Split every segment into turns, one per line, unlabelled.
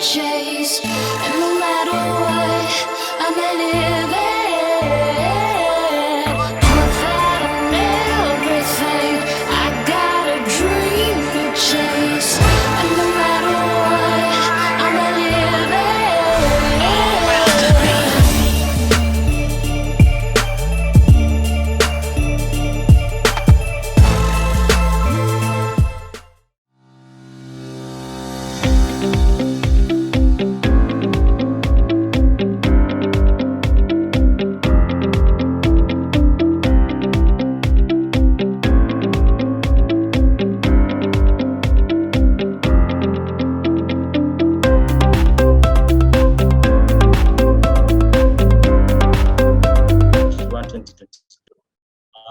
chase, and no matter what, I'm living. Put that on everything. I got a dream to chase, and no matter what, I'm living.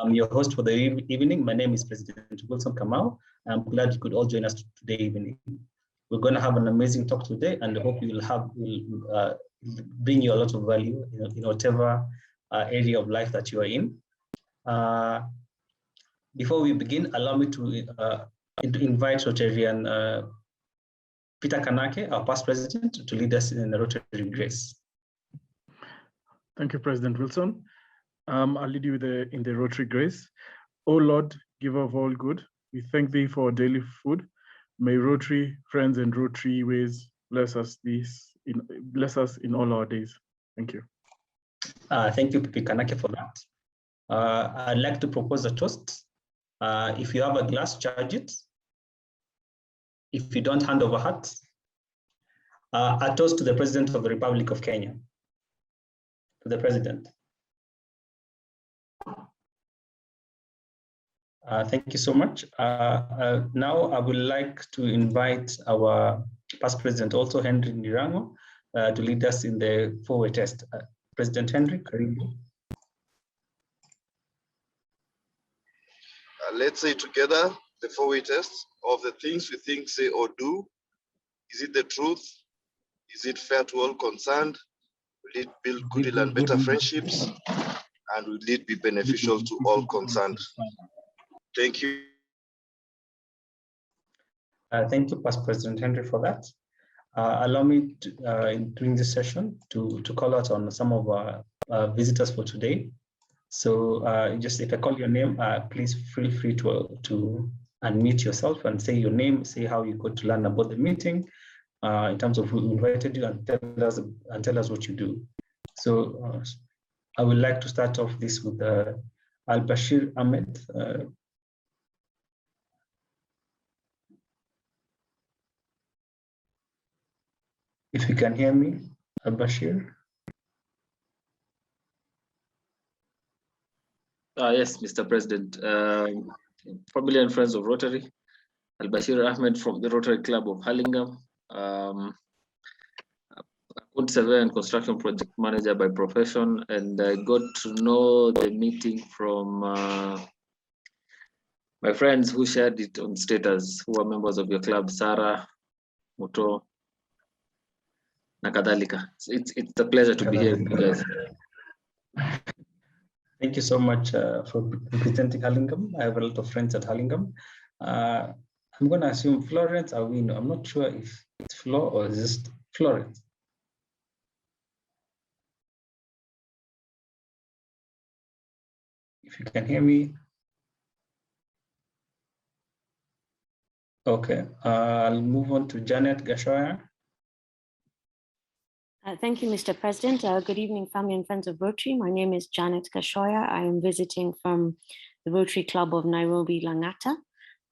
I'm your host for the evening. My name is President Wilson Kamau. I'm glad you could all join us today evening. We're going to have an amazing talk today, and I hope will bring you a lot of value in whatever area of life that you are in. Before we begin, allow me to invite Rotarian Peter Kanake, our past president, to lead us in the Rotary Grace.
Thank you, President Wilson. I'll lead you in the Rotary Grace. O Lord, giver of all good, we thank thee for our daily food. May Rotary friends and Rotary ways bless us in all our days. Thank you.
Thank you, Pipi Kanake, for that. I'd like to propose a toast. If you have a glass, charge it. If you don't, hand over heart. A toast to the President of the Republic of Kenya. To the President. Thank you so much. Now I would like to invite our past president, also Henry Nirango, to lead us in the four-way test. President Henry, karibu.
Let's say together the four-way test of the things we think, say, or do. Is it the truth? Is it fair to all concerned? Will it build goodwill and better friendships? And will it be beneficial to all concerned? Thank you.
Thank you, Past President Henry, for that. Allow me to, during this session to call out on some of our visitors for today. So just if I call your name, please feel free to unmute yourself and say your name, say how you got to learn about the meeting, in terms of who invited you, and tell us what you do. So I would like to start off this with Al-Bashir Ahmed. If you can hear me, Al-Bashir.
Yes, Mr. President. Family and friends of Rotary, Al-Bashir Ahmed from the Rotary Club of Hurlingham. Good surveyor and construction project manager by profession, and I got to know the meeting from my friends who shared it on status, who are members of your club, Sarah, Moto, Nakadalika. It's a pleasure to be here with you guys.
Thank you so much for representing Hurlingham. I have a lot of friends at Hurlingham. I'm going to assume Florence Awino. I'm not sure if it's Flo or just Florence. If you can hear me. Okay, I'll move on to Janet Gashoya.
Thank you, Mr. President. Good evening, family and friends of Rotary. My name is Janet Gashoya. I am visiting from the Rotary Club of Nairobi, Langata.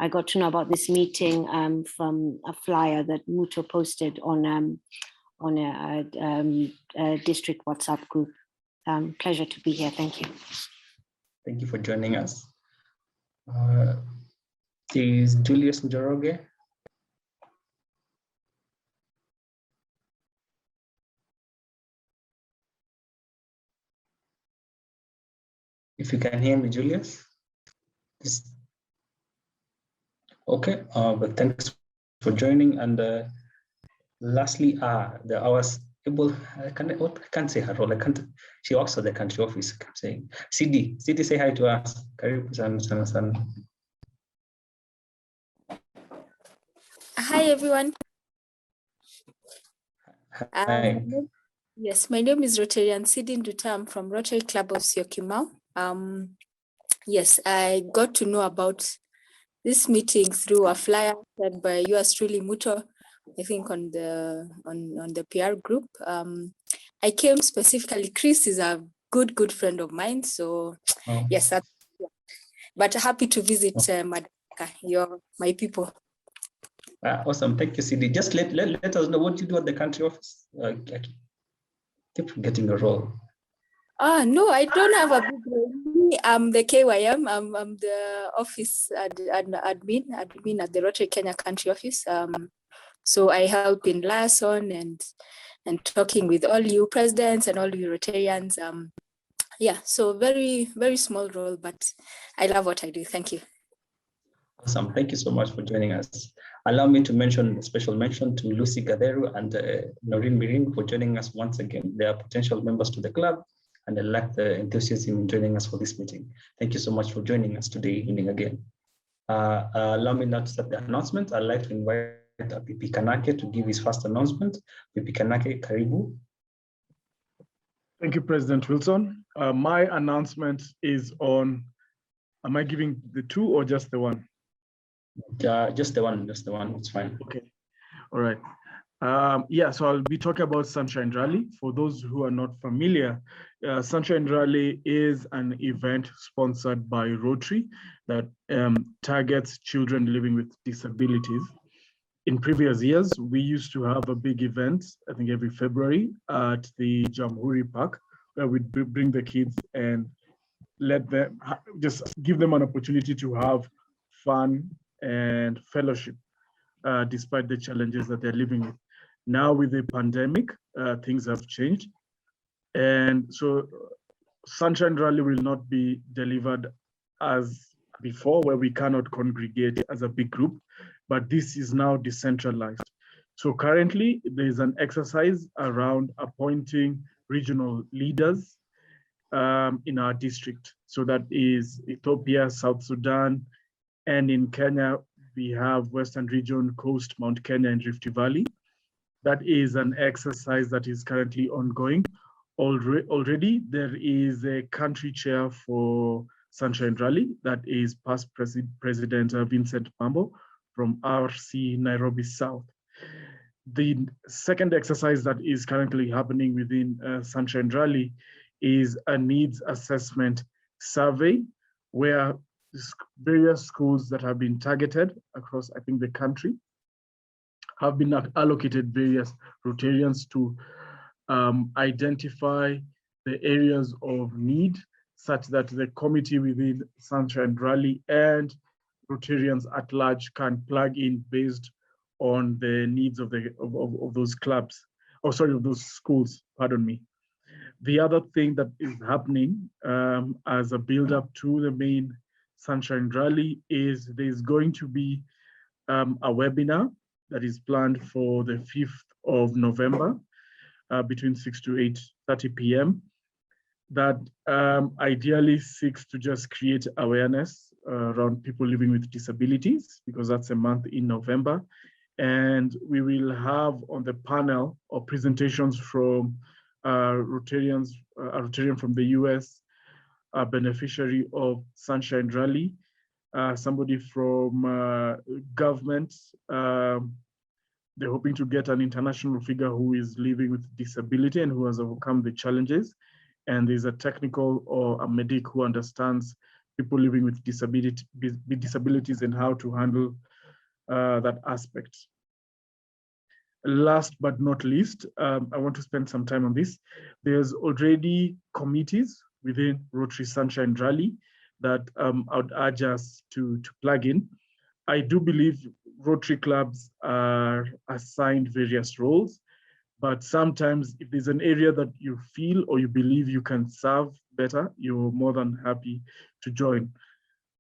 I got to know about this meeting from a flyer that Muto posted on a district WhatsApp group. Pleasure to be here. Thank you.
Thank you for joining us. Is Julius Njoroge? If you can hear me, Julius. Okay, but thanks for joining. And lastly, I was able, I can't say her role. She works at the country office. I'm saying CD, say hi to us. Karibu sana.
Hi everyone.
Hi.
Yes, my name is Rotarian Sidin Dutam from Rotary Club of Syokimau. Yes, I got to know about this meeting through a flyer sent by yours truly, Muto, I think on the PR group. I came specifically, Chris is a good friend of mine, so
Oh,
yes, but happy to visit Madagascar. You're my people.
awesome. Thank you, CD. Just let us know what you do at the country office. I keep forgetting your role.
No, I don't have a big role. I'm the KYM. I'm the office admin at the Rotary Kenya country office. So I help in liaison and talking with all you presidents and all you Rotarians. Yeah, so very small role, but I love what I do. Thank you.
Awesome. Thank you so much for joining us. Allow me to mention a special mention to Lucy Gaderu and Noreen Mirin for joining us once again. They are potential members to the club, and I like the enthusiasm in joining us for this meeting. Thank you so much for joining us today evening again. Allow me now to start the announcement. I'd like to invite Pipi Kanake to give his first announcement. Pipi Kanake, karibu.
Thank you, President Wilson. My announcement is on, am I giving the two or just the one?
Just the one, it's fine.
Okay, all right. Yeah, so I'll be talking about Sunshine Rally. For those who are not familiar, Sunshine Rally is an event sponsored by Rotary that targets children living with disabilities. In previous years, we used to have a big event, I think every February at the Jamhuri Park, where we'd bring the kids and let them, just give them an opportunity to have fun and fellowship, despite the challenges that they're living with. Now with the pandemic, things have changed. And so Sunshine Rally will not be delivered as before, where we cannot congregate as a big group, but this is now decentralized. So currently there's an exercise around appointing regional leaders in our district. So that is Ethiopia, South Sudan, and in Kenya, we have Western Region, Coast, Mount Kenya, and Rift Valley. That is an exercise that is currently ongoing. Already there is a country chair for Sunshine Rally, that is past President Vincent Mambo from RC Nairobi South. The second exercise that is currently happening within Sunshine Rally is a needs assessment survey, where various schools that have been targeted across, I think, the country have been allocated various Rotarians to identify the areas of need, such that the committee within Sunshine Rally and Rotarians at large can plug in based on the needs of those clubs, or sorry, of those schools, pardon me. The other thing that is happening as a build-up to the main Sunshine Rally is there's going to be a webinar that is planned for the 5th of November between 6 to 8:30 p.m. that ideally seeks to just create awareness around people living with disabilities, because that's a month in November. And we will have on the panel or presentations from Rotarians, a Rotarian from the US, a beneficiary of Sunshine Rally, somebody from government. They're hoping to get an international figure who is living with disability and who has overcome the challenges. And there's a technical or a medic who understands people living with disabilities and how to handle that aspect. Last but not least, I want to spend some time on this. There's already committees within Rotary Sunshine Rally that I would urge us to plug in. I do believe Rotary clubs are assigned various roles, but sometimes if there's an area that you feel or you believe you can serve better, you're more than happy to join.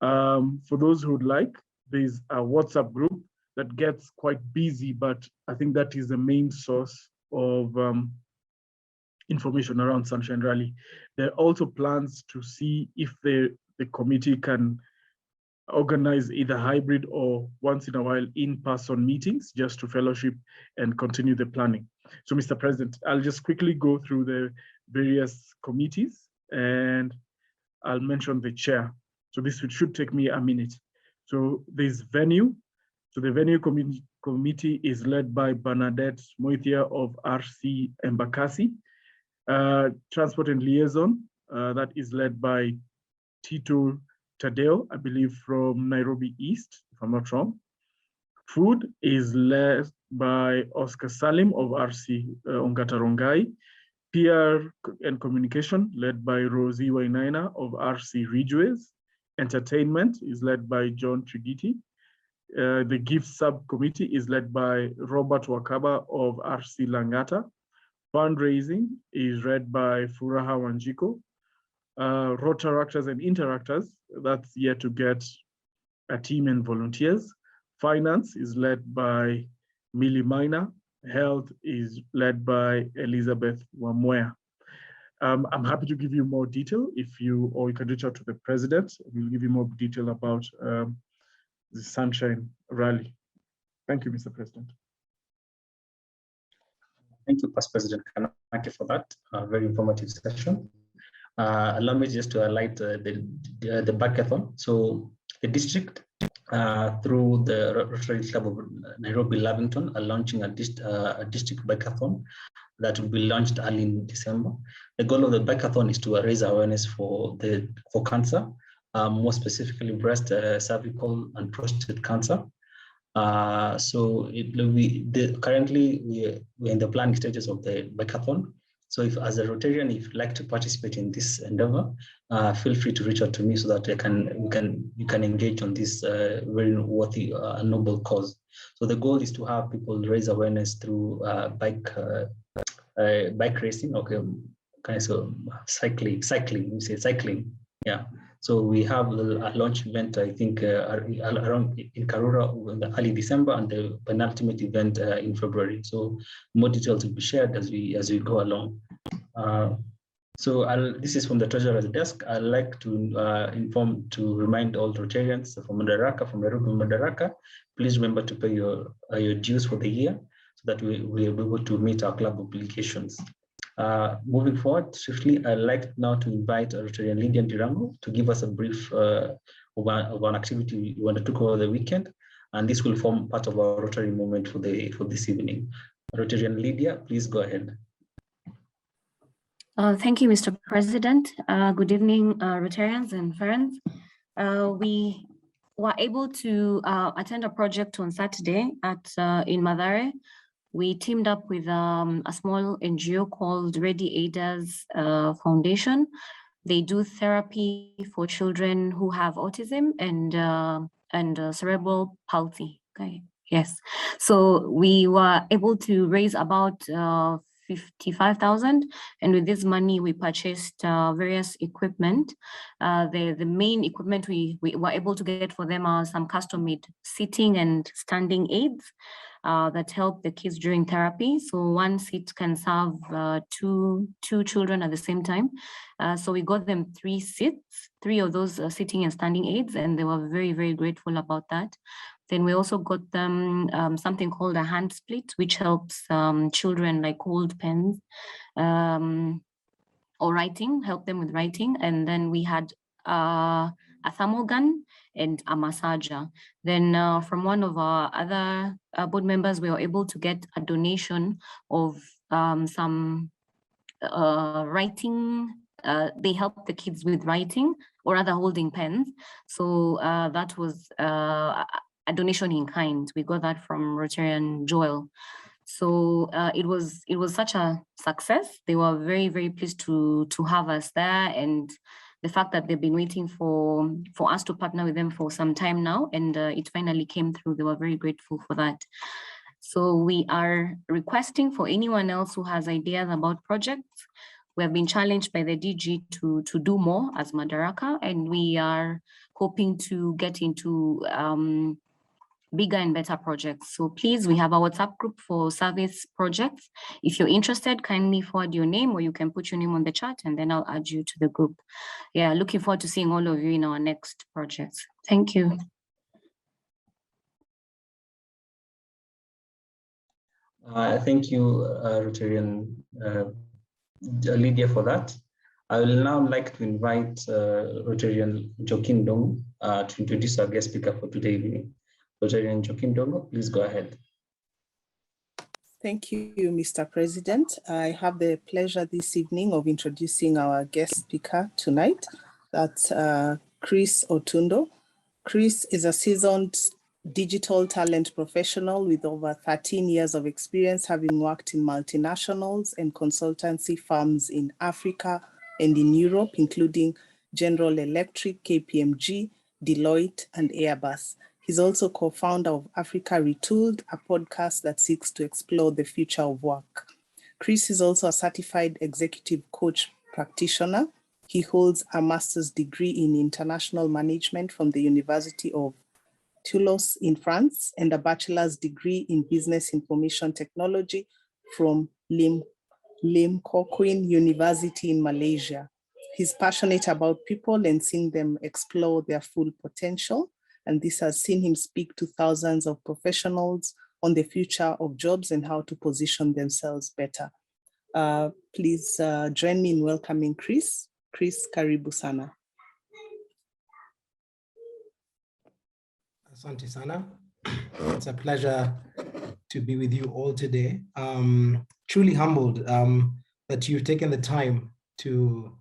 For those who would like, there's a WhatsApp group that gets quite busy, but I think that is the main source of information around Sunshine Rally. There are also plans to see if the committee can organize either hybrid or once in a while in-person meetings just to fellowship and continue the planning. So, Mr. President, I'll just quickly go through the various committees and I'll mention the chair. So this should take me a minute. So there's venue. So the venue committee is led by Bernadette Moithia of RC Embakasi. Transport and liaison, that is led by Tito Tadeo, I believe from Nairobi East, if I'm not wrong. Food is led by Oscar Salim of RC Ongata Rongai. PR and communication led by Rosie Wainaina of RC Ridgeways. Entertainment is led by John Chigiti. The gift subcommittee is led by Robert Wakaba of RC Langata. Fundraising is led by Furaha Wanjiko. Rotaractors and interactors, that's yet to get a team and volunteers. Finance is led by Millie Minor. Health is led by Elizabeth Wamwea. I'm happy to give you more detail or you can reach out to the president. We'll give you more detail about the Sunshine Rally. Thank you, Mr. President.
Thank you, Past President Kanaki, for that very informative session. Allow me just to highlight the bikeathon. So the district, through the Rotary Club of Nairobi Lavington, are launching a district bikeathon that will be launched early in December. The goal of the bikeathon is to raise awareness for cancer, more specifically breast, cervical, and prostate cancer. So currently we're in the planning stages of the bikeathon. So if as a Rotarian, if you'd like to participate in this endeavor, feel free to reach out to me so that you can engage on this very worthy noble cause. So the goal is to have people raise awareness through bike racing. Okay, kind of cycling. Yeah. So we have a launch event, I think, around in Karura in the early December, and the penultimate event in February. So more details will be shared as we go along. So this is from the Treasurer's desk. I'd like to remind all Rotarians from Madaraka, from Nairobi Madaraka, please remember to pay your dues for the year so that we will be able to meet our club obligations. Moving forward swiftly, I'd like now to invite Rotarian Lydia Ndirango to give us a brief of an activity we undertook over the weekend, and this will form part of our Rotary moment for this evening. Rotarian Lydia, please go ahead.
Thank you, Mr. President. Good evening, Rotarians and friends. We were able to attend a project on Saturday in Mathare. We teamed up with a small NGO called Ready Aiders Foundation. They do therapy for children who have autism and cerebral palsy. Okay. Yes. So we were able to raise about 55,000, and with this money we purchased various equipment. The main equipment we were able to get for them are some custom-made sitting and standing aids that help the kids during therapy. So one seat can serve two children at the same time. So we got them 3 seats, 3 of those sitting and standing aids, and they were very, very grateful about that. Then we also got them something called a hand split, which helps children like hold pens or writing, help them with writing. And then we had a thermal gun and a massager. Then from one of our other board members, we were able to get a donation of some writing. They help the kids with writing or other holding pens. So that was a donation in kind. We got that from Rotarian Joel. So it was such a success. They were very, very pleased to have us there, and the fact that they've been waiting for us to partner with them for some time now, and it finally came through. They were very grateful for that. So we are requesting for anyone else who has ideas about projects. We have been challenged by the DG to do more as Madaraka, and we are hoping to get into
bigger and better projects. So please, we have a WhatsApp group for service projects. If you're interested, kindly forward your name, or you can put your name on the chat and then I'll add you to the group. Yeah, looking forward to seeing all of you in our next projects. Thank you.
Thank you, Rotarian Lydia, for that. I will now like to invite Rotarian Joaquin Dong to introduce our guest speaker for today evening. Rotarian Joaquin Dong, please go ahead.
Thank you, Mr. President. I have the pleasure this evening of introducing our guest speaker tonight. That's Chris Otundo. Chris is a seasoned digital talent professional with over 13 years of experience, having worked in multinationals and consultancy firms in Africa and in Europe, including General Electric, KPMG, Deloitte, and Airbus. He's also co-founder of Africa Retooled, a podcast that seeks to explore the future of work. Chris is also a certified executive coach practitioner. He holds a master's degree in international management from the University of Toulouse in France and a bachelor's degree in business information technology from Lim Kokwin University in Malaysia. He's passionate about people and seeing them explore their full potential. And this has seen him speak to thousands of professionals on the future of jobs and how to position themselves better. Please join me in welcoming Chris. Chris, karibu sana.
Asante sana. It's a pleasure to be with you all today. Truly humbled that you've taken the time to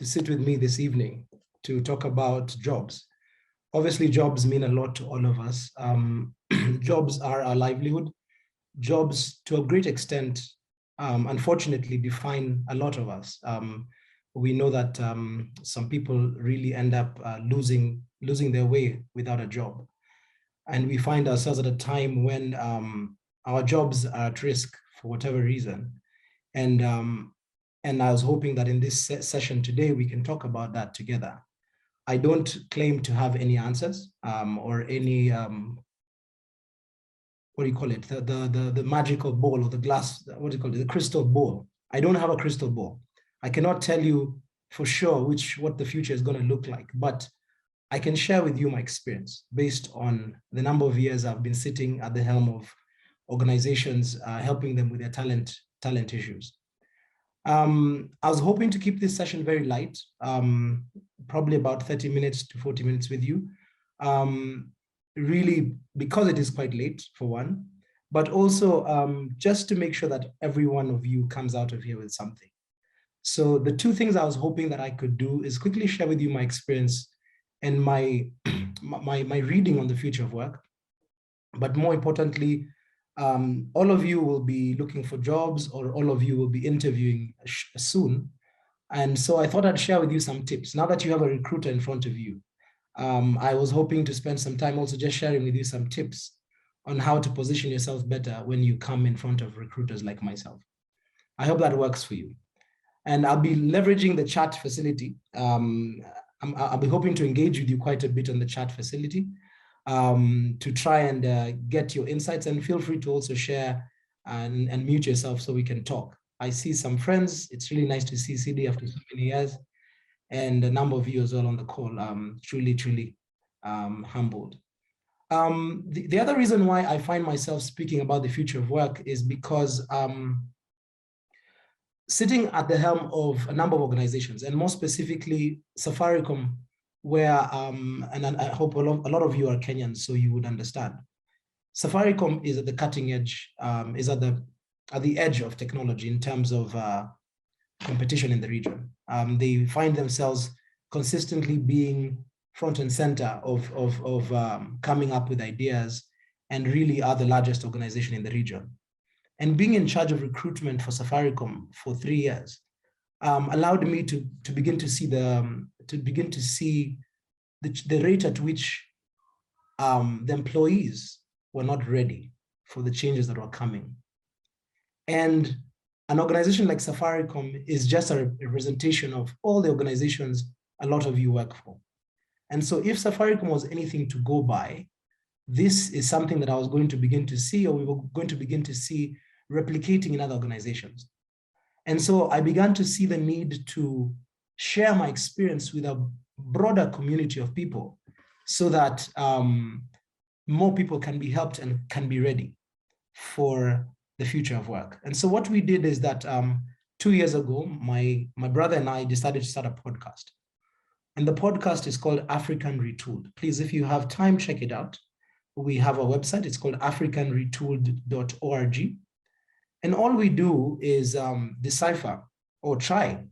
sit with me this evening to talk about jobs. Obviously, jobs mean a lot to all of us. Jobs are our livelihood. Jobs, to a great extent, unfortunately, define a lot of us. We know that some people really end up losing their way without a job. And we find ourselves at a time when our jobs are at risk for whatever reason. And I was hoping that in this session today, we can talk about that together. I don't claim to have any answers or any, what do you call it? The magical ball or the glass, what do you call it? The crystal ball. I don't have a crystal ball. I cannot tell you for sure what the future is going to look like, but I can share with you my experience based on the number of years I've been sitting at the helm of organizations, helping them with their talent issues. I was hoping to keep this session very light, probably about 30 minutes to 40 minutes with you, really because it is quite late for one, but also just to make sure that every one of you comes out of here with something. So the two things I was hoping that I could do is quickly share with you my experience and my reading on the future of work. But more importantly, all of you will be looking for jobs, or all of you will be interviewing soon. And so I thought I'd share with you some tips. Now that you have a recruiter in front of you, I was hoping to spend some time also just sharing with you some tips on how to position yourself better when you come in front of recruiters like myself. I hope that works for you. And I'll be leveraging the chat facility. I'll be hoping to engage with you quite a bit on the chat facility to try and get your insights, and feel free to also share and mute yourself so we can talk. I see some friends. It's really nice to see CD after so many years, and a number of you as well on the call. Truly humbled. The other reason why I find myself speaking about the future of work is because sitting at the helm of a number of organizations, and more specifically Safaricom, where, and I hope a lot of you are Kenyans, so you would understand. Safaricom is at the cutting edge, is at the edge of technology in terms of competition in the region. They find themselves consistently being front and center of coming up with ideas, and really are the largest organization in the region. And being in charge of recruitment for Safaricom for 3 years allowed me to begin to see the rate at which the employees were not ready for the changes that were coming. And an organization like Safaricom is just a representation of all the organizations a lot of you work for. And so if Safaricom was anything to go by, this is something that I was going to begin to see, or we were going to begin to see replicating in other organizations. And so I began to see the need to share my experience with a broader community of people so that more people can be helped and can be ready for the future of work. And so what we did is that 2 years ago, my brother and I decided to start a podcast. And the podcast is called African Retooled. Please, if you have time, check it out. We have a website, it's called africanretooled.org. And all we do is decipher or try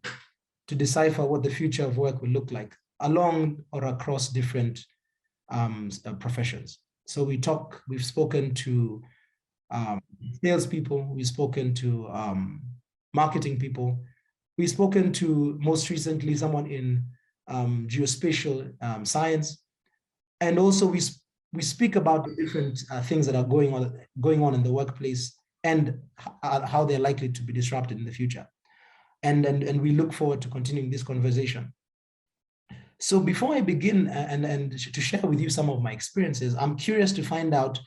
to decipher what the future of work will look like along or across different professions. So we've spoken to salespeople, we've spoken to marketing people, we've spoken to most recently someone in geospatial science, and also we speak about the different things that are going on in the workplace and how they're likely to be disrupted in the future. And we look forward to continuing this conversation. So before I begin and to share with you some of my experiences, I'm curious to find out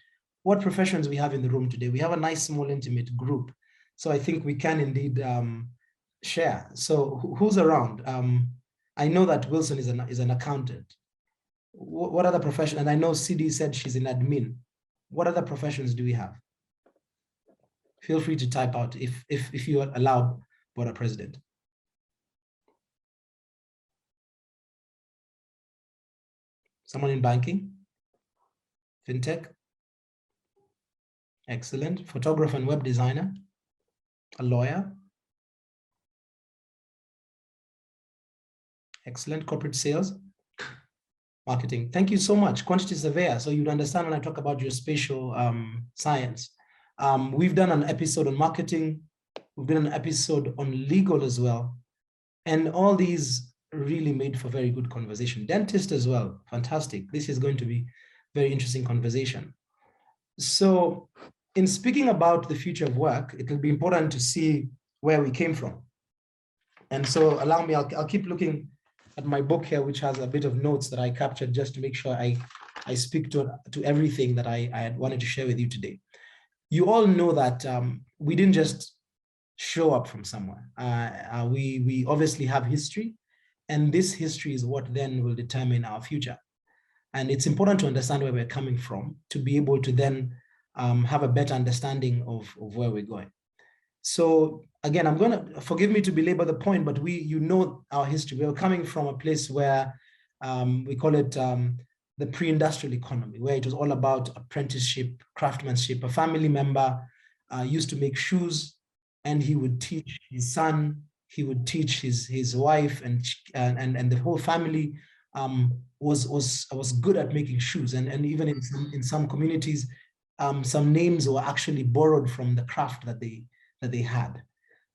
what professions we have in the room today. We have a nice, small, intimate group. So I think we can indeed share. So who's around? I know that Wilson is an accountant. What other profession? And I know CD said she's in admin. What other professions do we have? Feel free to type out if you allow, Board President. Someone in banking? FinTech? Excellent. Photographer and web designer? A lawyer? Excellent. Corporate sales? Marketing. Thank you so much. Quantity surveyor. So you'd understand when I talk about geospatial science. We've done an episode on marketing. We've done an episode on legal as well. And all these really made for very good conversation. Dentist as well. Fantastic. This is going to be very interesting conversation. So in speaking about the future of work, it will be important to see where we came from. And so allow me, I'll keep looking at my book here, which has a bit of notes that I captured just to make sure I speak to everything that I had wanted to share with you today. You all know that we didn't just show up from somewhere. We obviously have history, and this history is what then will determine our future. And it's important to understand where we're coming from to be able to then have a better understanding of where we're going. So again, I'm going to, forgive me to belabor the point, but you know our history. We're coming from a place where we call it the pre-industrial economy, where it was all about apprenticeship, craftsmanship. A family member used to make shoes, and he would teach his son, he would teach his wife, and the whole family was good at making shoes. And even in some communities, some names were actually borrowed from the craft that they had.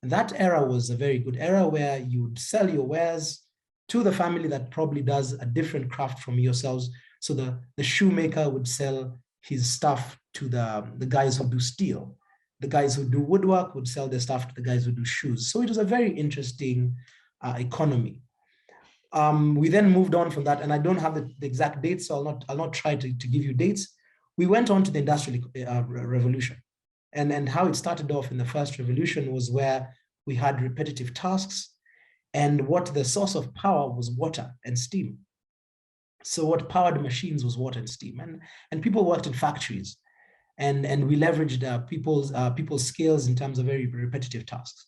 And that era was a very good era where you would sell your wares to the family that probably does a different craft from yourselves. So the shoemaker would sell his stuff to the guys who do steel. The guys who do woodwork would sell their stuff to the guys who do shoes. So it was a very interesting economy. We then moved on from that, and I don't have the exact dates, so I'll not try to give you dates. We went on to the Industrial Revolution. And how it started off in the first revolution was where we had repetitive tasks, and what the source of power was water and steam. So what powered machines was water and steam, and people worked in factories, and we leveraged people's skills in terms of very repetitive tasks.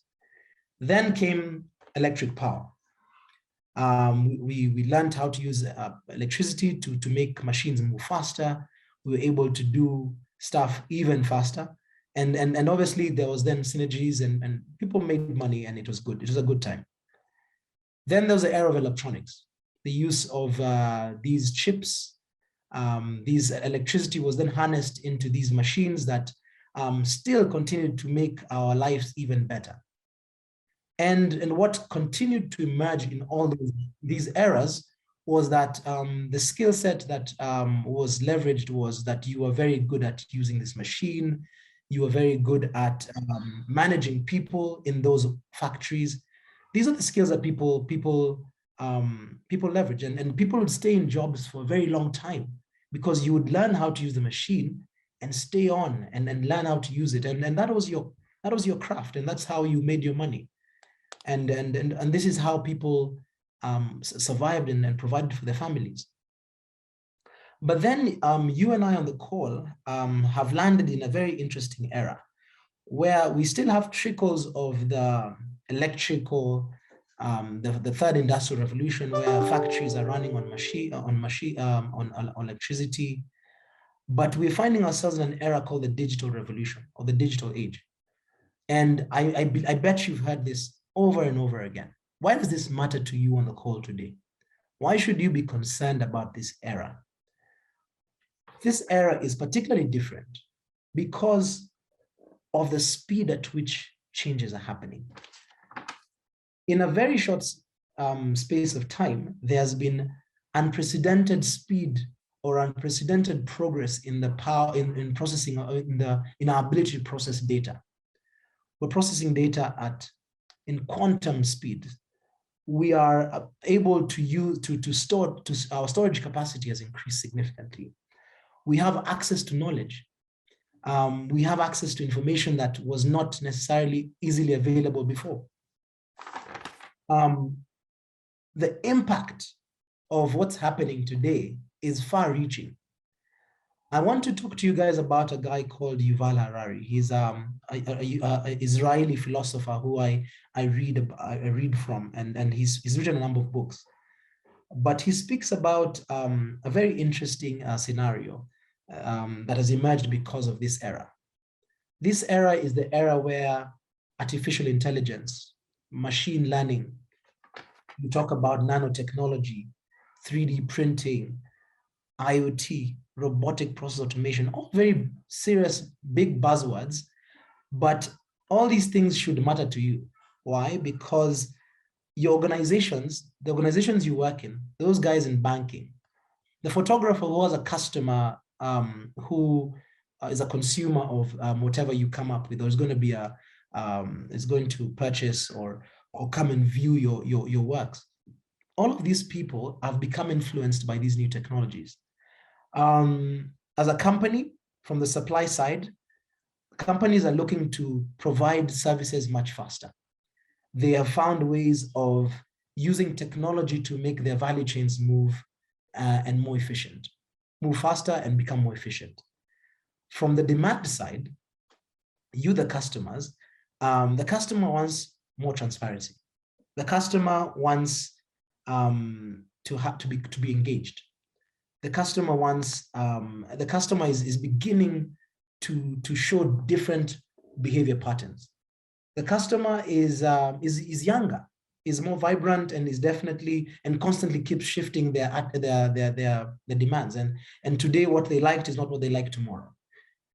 Then came electric power. We learned how to use electricity to make machines move faster. We were able to do stuff even faster. And obviously there was then synergies, and people made money, and it was good. It was a good time. Then there was the era of electronics, the use of these chips. These electricity was then harnessed into these machines that still continued to make our lives even better. And what continued to emerge in all these eras was that the skill set that was leveraged was that you were very good at using this machine. You were very good at managing people in those factories. These are the skills that people leverage, and people would stay in jobs for a very long time because you would learn how to use the machine and stay on and learn how to use it. And that was your craft, and that's how you made your money. And this is how people survived and provided for their families. But then you and I on the call have landed in a very interesting era where we still have trickles of the electrical, the third industrial revolution, where factories are running on electricity. But we're finding ourselves in an era called the digital revolution, or the digital age. And I bet you've heard this over and over again. Why does this matter to you on the call today? Why should you be concerned about this era? This era is particularly different because of the speed at which changes are happening. In a very short space of time, there's been unprecedented speed or unprecedented progress in the power in processing, in our ability to process data. We're processing data in quantum speed. We are able to use our storage capacity has increased significantly. We have access to knowledge. We have access to information that was not necessarily easily available before. The impact of what's happening today is far-reaching. I want to talk to you guys about a guy called Yuval Harari. He's an Israeli philosopher who I read from, and he's written a number of books. But he speaks about a very interesting scenario that has emerged because of this era. This era is the era where artificial intelligence, machine learning, you talk about nanotechnology, 3D printing, IoT, robotic process automation, all very serious, big buzzwords, but all these things should matter to you. Why? Because your organizations, the organizations you work in, those guys in banking, the photographer who was a customer, who is a consumer of whatever you come up with, or is going to be is going to purchase or come and view your works. All of these people have become influenced by these new technologies. As a company, from the supply side, companies are looking to provide services much faster. They have found ways of using technology to make their value chains move and more efficient, move faster and become more efficient. From the demand side, you, the customers, the customer wants more transparency. The customer wants to be engaged. The customer wants, the customer is beginning to show different behavior patterns. The customer is younger, is more vibrant, and is definitely and constantly keeps shifting their demands. And today what they liked is not what they like tomorrow.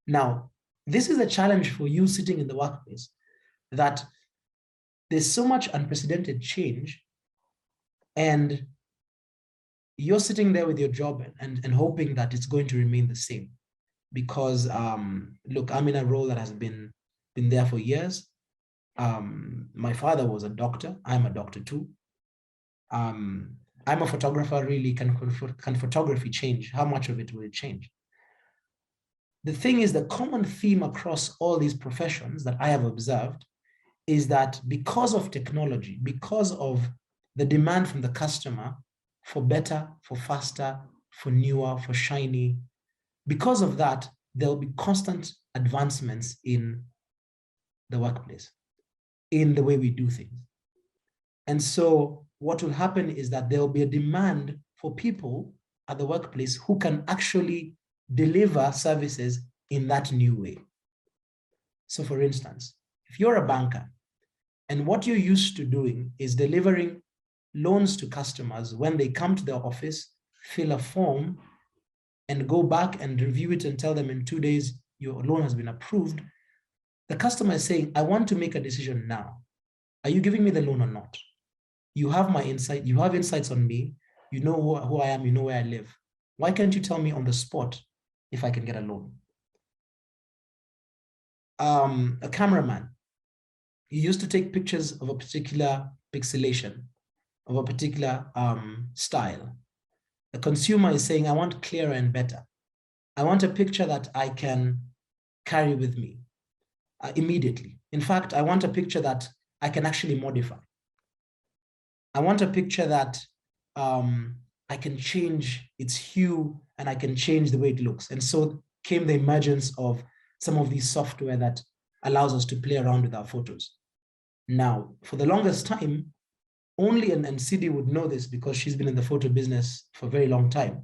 Now, this is a challenge for you sitting in the workplace, that there's so much unprecedented change, and you're sitting there with your job and hoping that it's going to remain the same. Because look, I'm in a role that has been there for years. My father was a doctor. I'm a doctor too. I'm a photographer. Really, can photography change? How much of it will it change? The thing is, the common theme across all these professions that I have observed is that because of technology, because of the demand from the customer for better, for faster, for newer, for shiny, because of that, there'll be constant advancements in the workplace, in the way we do things. And so what will happen is that there will be a demand for people at the workplace who can actually deliver services in that new way. So for instance, if you're a banker and what you're used to doing is delivering loans to customers when they come to the office, fill a form, and go back and review it and tell them in 2 days your loan has been approved, the customer is saying, I want to make a decision now. Are you giving me the loan or not? You have my insight, you have insights on me, you know who I am, you know where I live. Why can't you tell me on the spot if I can get a loan? A cameraman, he used to take pictures of a particular pixelation, of a particular style. The consumer is saying, I want clearer and better. I want a picture that I can carry with me immediately. In fact, I want a picture that I can actually modify. I want a picture that I can change its hue and I can change the way it looks. And so came the emergence of some of these software that allows us to play around with our photos. Now, for the longest time, only, and Sidi would know this because she's been in the photo business for a very long time.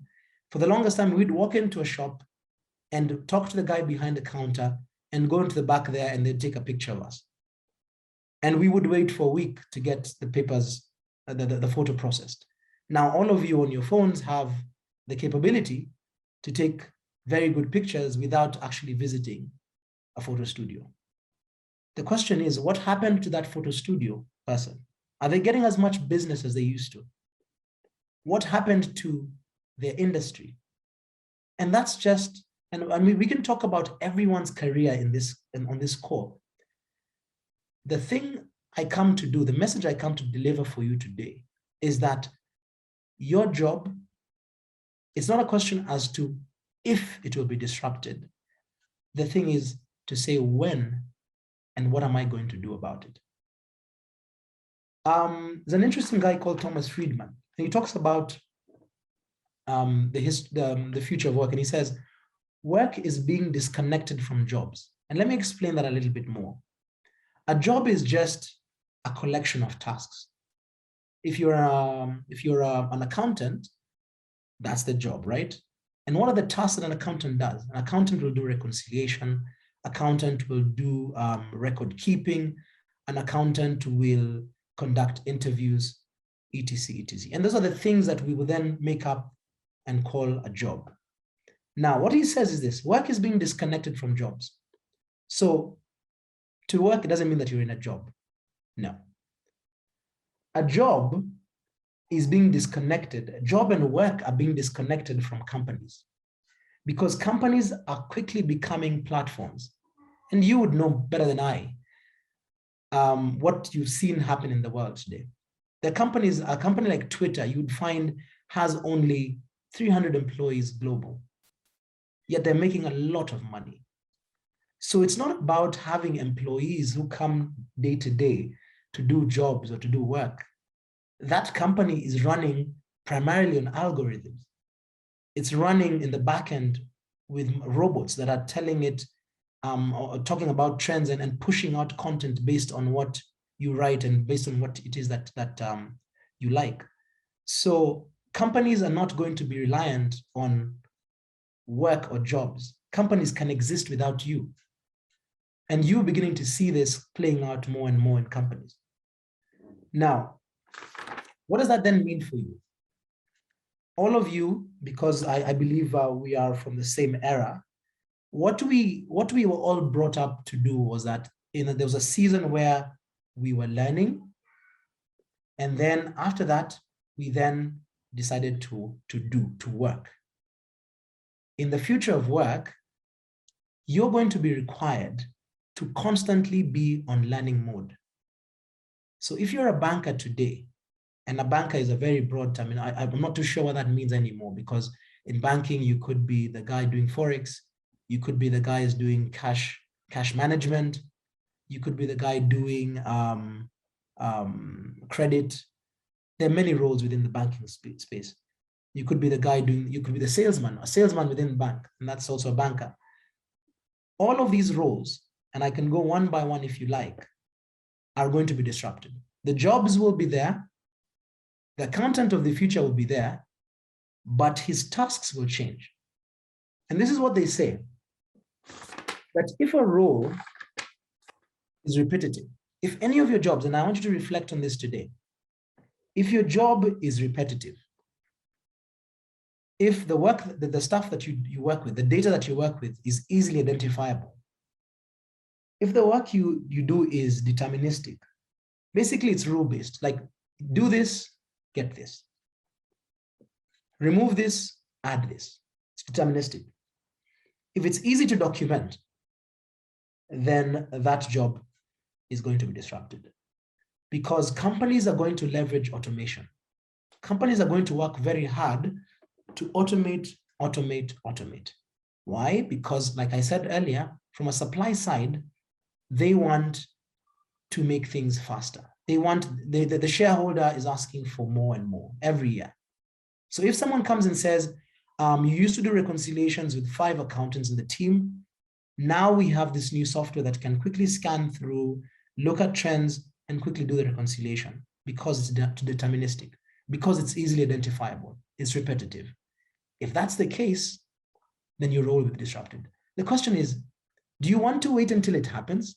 For the longest time, we'd walk into a shop and talk to the guy behind the counter and go into the back there and they'd take a picture of us. And we would wait for a week to get the papers, the photo processed. Now, all of you on your phones have the capability to take very good pictures without actually visiting a photo studio. The question is, what happened to that photo studio person? Are they getting as much business as they used to? What happened to their industry? And that's just, and I mean, we can talk about everyone's career in this and on this call. The thing I come to do, the message I come to deliver for you today is that your job, it's not a question as to if it will be disrupted. The thing is to say when and what am I going to do about it? There's an interesting guy called Thomas Friedman, and he talks about the future of work, and he says, work is being disconnected from jobs. And let me explain that a little bit more. A job is just a collection of tasks. If you're an accountant, that's the job, right? And what are the tasks that an accountant does? An accountant will do reconciliation, accountant will do record keeping, an accountant will conduct interviews, etc., etc. And those are the things that we will then make up and call a job. Now, what he says is this: work is being disconnected from jobs. So to work, it doesn't mean that you're in a job. No. A job is being disconnected. A job and work are being disconnected from companies because companies are quickly becoming platforms. And you would know better than I what you've seen happen in the world today. The companies, a company like Twitter, you would find has only 300 employees global, yet they're making a lot of money. So it's not about having employees who come day to day to do jobs or to do work. That company is running primarily on algorithms. It's running in the back end with robots that are telling it, or talking about trends and pushing out content based on what you write and based on what it is that you like. So companies are not going to be reliant on work or jobs. Companies can exist without you. And you're beginning to see this playing out more and more in companies. Now, what does that then mean for you? All of you, because I believe we are from the same era, what we were all brought up to do was that there was a season where we were learning. And then after that, we then decided to work. In the future of work, you're going to be required to constantly be on learning mode. So if you're a banker today, and a banker is a very broad term, I'm not too sure what that means anymore, because in banking, you could be the guy doing Forex, you could be the guy who's doing cash management, you could be the guy doing credit. There are many roles within the banking space. You could be the guy you could be the salesman, a salesman within the bank, and that's also a banker. All of these roles, and I can go one by one if you like, are going to be disrupted. The jobs will be there, the accountant of the future will be there, but his tasks will change. And this is what they say, that if a role is repetitive, if any of your jobs, and I want you to reflect on this today, if your job is repetitive, if the work, the stuff that you work with, the data that you work with is easily identifiable, if the work you do is deterministic, basically it's rule-based, like do this, get this. Remove this, add this. It's deterministic. If it's easy to document, then that job is going to be disrupted because companies are going to leverage automation. Companies are going to work very hard to automate, automate, automate. Why? Because like I said earlier, from a supply side, they want to make things faster. They want, the shareholder is asking for more and more every year. So if someone comes and says, you used to do reconciliations with 5 accountants in the team, now we have this new software that can quickly scan through, look at trends, and quickly do the reconciliation because it's deterministic, because it's easily identifiable, it's repetitive. If that's the case, then your role will be disrupted. The question is, do you want to wait until it happens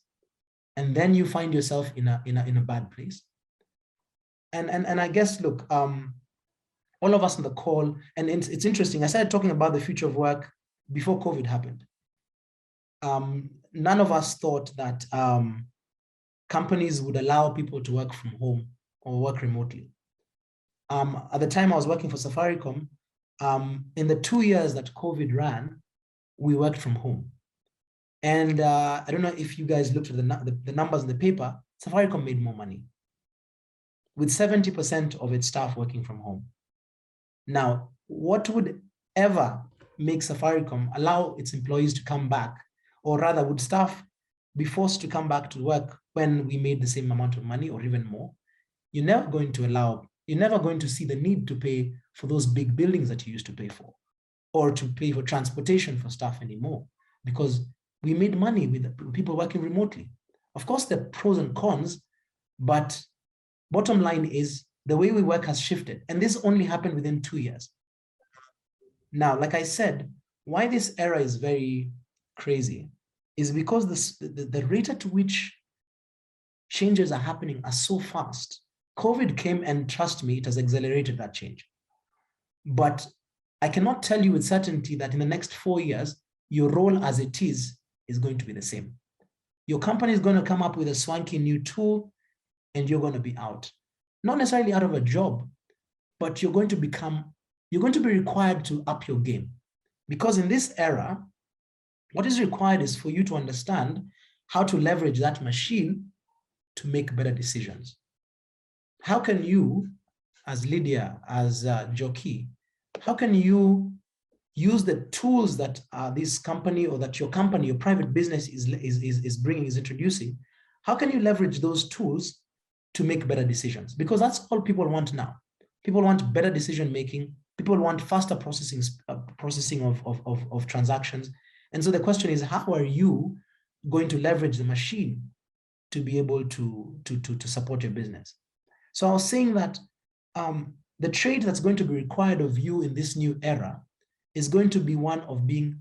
and then you find yourself in a bad place? And I guess, look, all of us on the call, and it's interesting, I started talking about the future of work before COVID happened. None of us thought that companies would allow people to work from home or work remotely. At the time I was working for Safaricom, in the 2 years that COVID ran, we worked from home. And I don't know if you guys looked at the numbers in the paper, Safaricom made more money with 70% of its staff working from home. Now, what would ever make Safaricom allow its employees to come back, or rather would staff be forced to come back to work when we made the same amount of money or even more? You're never going to see the need to pay for those big buildings that you used to pay for, or to pay for transportation for staff anymore, because we made money with people working remotely. Of course, there are pros and cons, but bottom line is the way we work has shifted. And this only happened within 2 years. Now, like I said, why this era is very crazy is because the rate at which changes are happening are so fast. COVID came, and trust me, it has accelerated that change. But I cannot tell you with certainty that in the next 4 years, your role as it is going to be the same. Your company is going to come up with a swanky new tool and you're going to be out. Not necessarily out of a job, but you're going to be required to up your game. Because in this era, what is required is for you to understand how to leverage that machine to make better decisions. How can you, as Lydia, as Joki, how can you use the tools that this company, or that your company, your private business is introducing? How can you leverage those tools to make better decisions? Because that's all people want now. People want better decision making. People want faster processing of transactions. And so the question is, how are you going to leverage the machine to be able to support your business? So I was saying that the trait that's going to be required of you in this new era is going to be one of being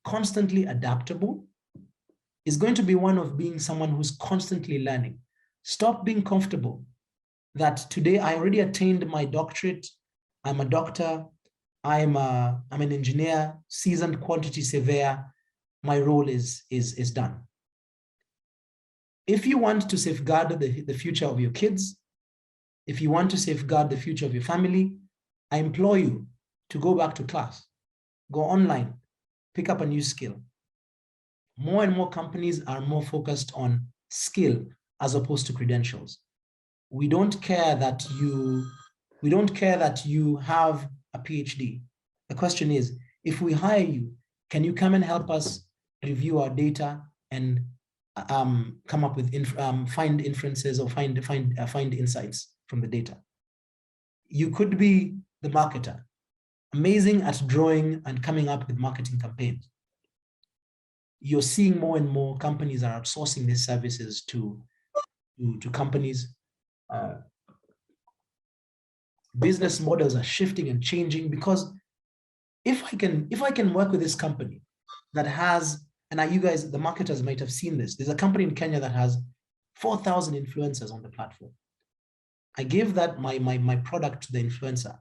constantly adaptable, is going to be one of being someone who's constantly learning. Stop being comfortable that today I already attained my doctorate, I'm a doctor, I'm an engineer, seasoned quantity surveyor, my role is done. If you want to safeguard the future of your kids, if you want to safeguard the future of your family, I implore you to go back to class, go online, pick up a new skill. More and more companies are more focused on skill as opposed to credentials. We don't care that you have a PhD. The question is, if we hire you, can you come and help us review our data and come up with find inferences or find insights from the data? You could be the marketer, amazing at drawing and coming up with marketing campaigns. You're seeing more and more companies are outsourcing these services to companies. Business models are shifting and changing, because if I can work with this company that has, and you guys, the marketers might have seen this, there's a company in Kenya that has 4,000 influencers on the platform. I give that my product to the influencer,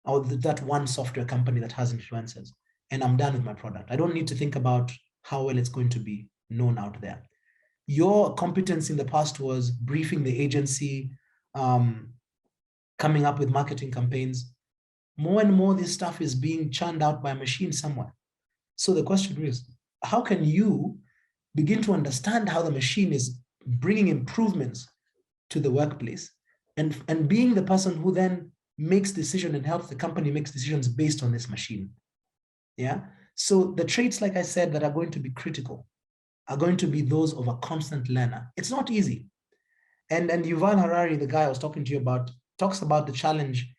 or that one software company that has influencers, and I'm done with my product. I don't need to think about how well it's going to be known out there. Your competence in the past was briefing the agency, coming up with marketing campaigns. More and more, this stuff is being churned out by a machine somewhere. So the question is, how can you begin to understand how the machine is bringing improvements to the workplace, and being the person who then makes decision and helps the company makes decisions based on this machine. Yeah. So the traits, like I said, that are going to be critical are going to be those of a constant learner. It's not easy. And Yuval Harari, the guy I was talking to you about, talks about the challenge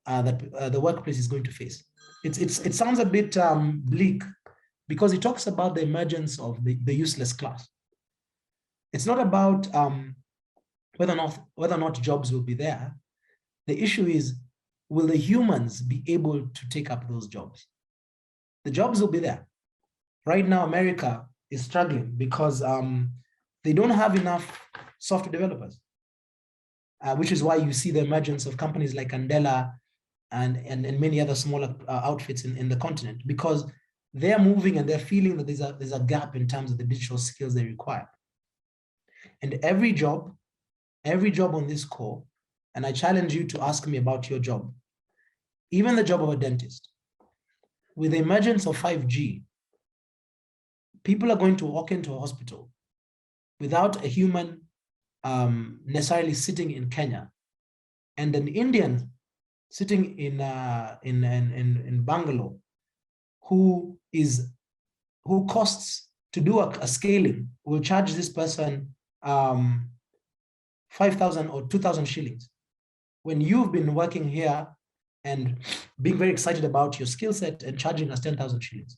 that the workplace is going to face. It sounds a bit bleak because he talks about the emergence of the useless class. It's not about whether or not jobs will be there. The issue is, will the humans be able to take up those jobs? The jobs will be there. Right now, America is struggling because they don't have enough software developers, which is why you see the emergence of companies like Andela and many other smaller outfits in the continent, because they're moving and they're feeling that there's a gap in terms of the digital skills they require. And every job on this call, and I challenge you to ask me about your job, even the job of a dentist, with the emergence of 5G, people are going to walk into a hospital without a human necessarily sitting in Kenya, and an Indian sitting in Bangalore who costs to do a scaling will charge this person 5,000 or 2,000 shillings. When you've been working here and being very excited about your skill set and charging us 10,000 shillings.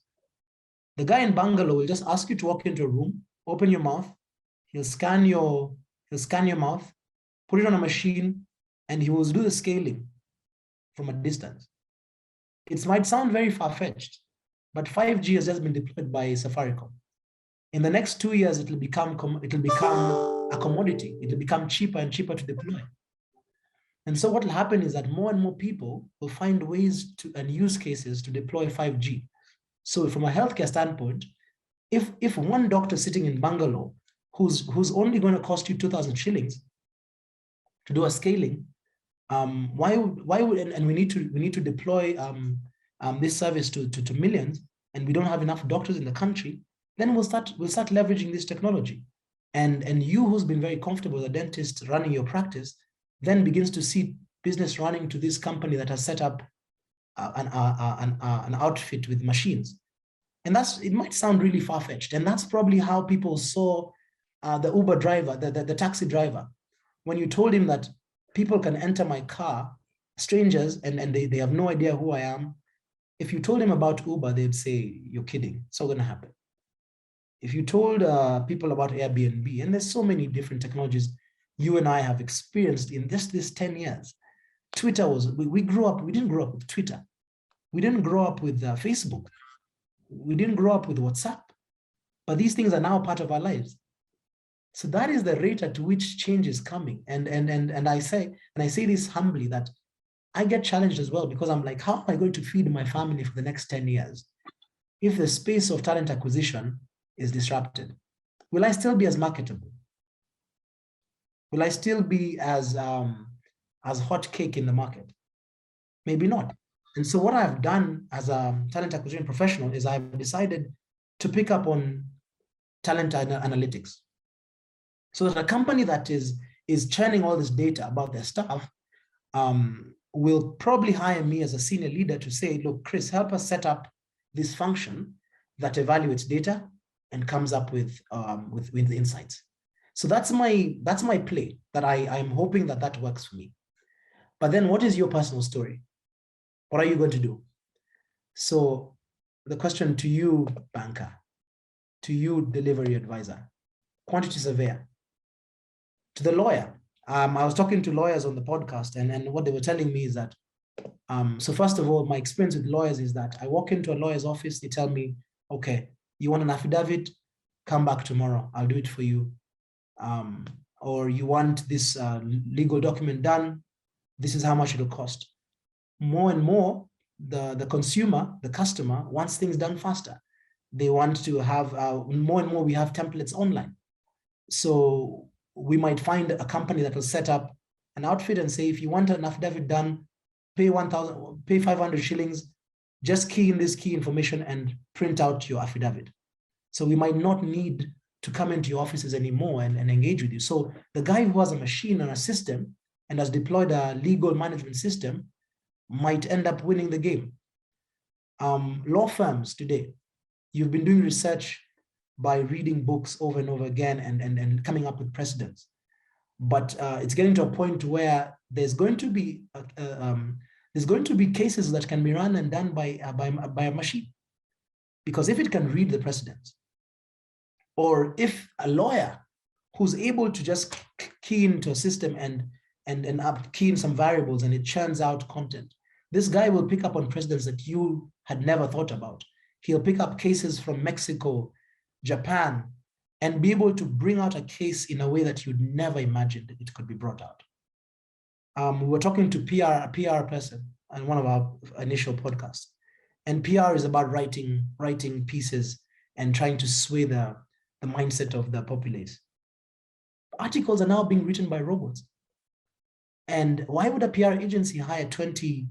The guy in Bangalore will just ask you to walk into a room, open your mouth, he'll scan your mouth, put it on a machine, and he will do the scaling from a distance. It might sound very far-fetched, but 5G has just been deployed by Safaricom. In the next 2 years, it'll become a commodity. It'll become cheaper and cheaper to deploy. And so what will happen is that more and more people will find ways and use cases to deploy 5G. So from a healthcare standpoint, if one doctor sitting in Bangalore, who's only going to cost you 2,000 shillings to do a scaling, why would and we need to deploy this service to millions, and we don't have enough doctors in the country, then we'll start leveraging this technology. And you, who's been very comfortable as a dentist running your practice, then begins to see business running to this company that has set up an outfit with machines. And it might sound really far-fetched, and that's probably how people saw the Uber driver, the taxi driver. When you told him that people can enter my car, strangers, and they have no idea who I am, if you told him about Uber, they'd say, you're kidding, it's not gonna happen. If you told people about Airbnb, and there's so many different technologies you and I have experienced in this 10 years. Twitter we didn't grow up with Twitter. We didn't grow up with Facebook. We didn't grow up with WhatsApp, but these things are now part of our lives. So that is the rate at which change is coming. And I say this humbly, that I get challenged as well, because I'm like, how am I going to feed my family for the next 10 years if the space of talent acquisition is disrupted? Will I still be as marketable? Will I still be as hot cake in the market? Maybe not. And so what I've done as a talent acquisition professional is I've decided to pick up on talent analytics, so that a company that is churning all this data about their staff will probably hire me as a senior leader to say, look, Chris, help us set up this function that evaluates data and comes up with the insights. So that's my play, that I'm hoping that works for me. But then what is your personal story? What are you going to do? So the question to you, banker, to you, delivery advisor, quantity surveyor, to the lawyer. I was talking to lawyers on the podcast, and what they were telling me is that, so first of all, my experience with lawyers is that I walk into a lawyer's office, they tell me, okay, you want an affidavit? Come back tomorrow, I'll do it for you. Or you want this legal document done, this is how much it'll cost. More and more, the consumer, the customer, wants things done faster. They want to have, more and more we have templates online. So we might find a company that will set up an outfit and say, if you want an affidavit done, pay 500 shillings, just key in this key information and print out your affidavit. So we might not need to come into your offices anymore and engage with you. So the guy who has a machine and a system and has deployed a legal management system might end up winning the game. Law firms today, you've been doing research by reading books over and over again and coming up with precedents. But it's getting to a point where there's going to be cases that can be run and done by a machine. Because if it can read the precedents, or if a lawyer who's able to just key into a system and key in some variables and it churns out content, this guy will pick up on precedents that you had never thought about. He'll pick up cases from Mexico, Japan, and be able to bring out a case in a way that you'd never imagined it could be brought out. We were talking to a PR person on one of our initial podcasts, and PR is about writing pieces and trying to sway the mindset of the populace. Articles are now being written by robots. And why would a PR agency hire 20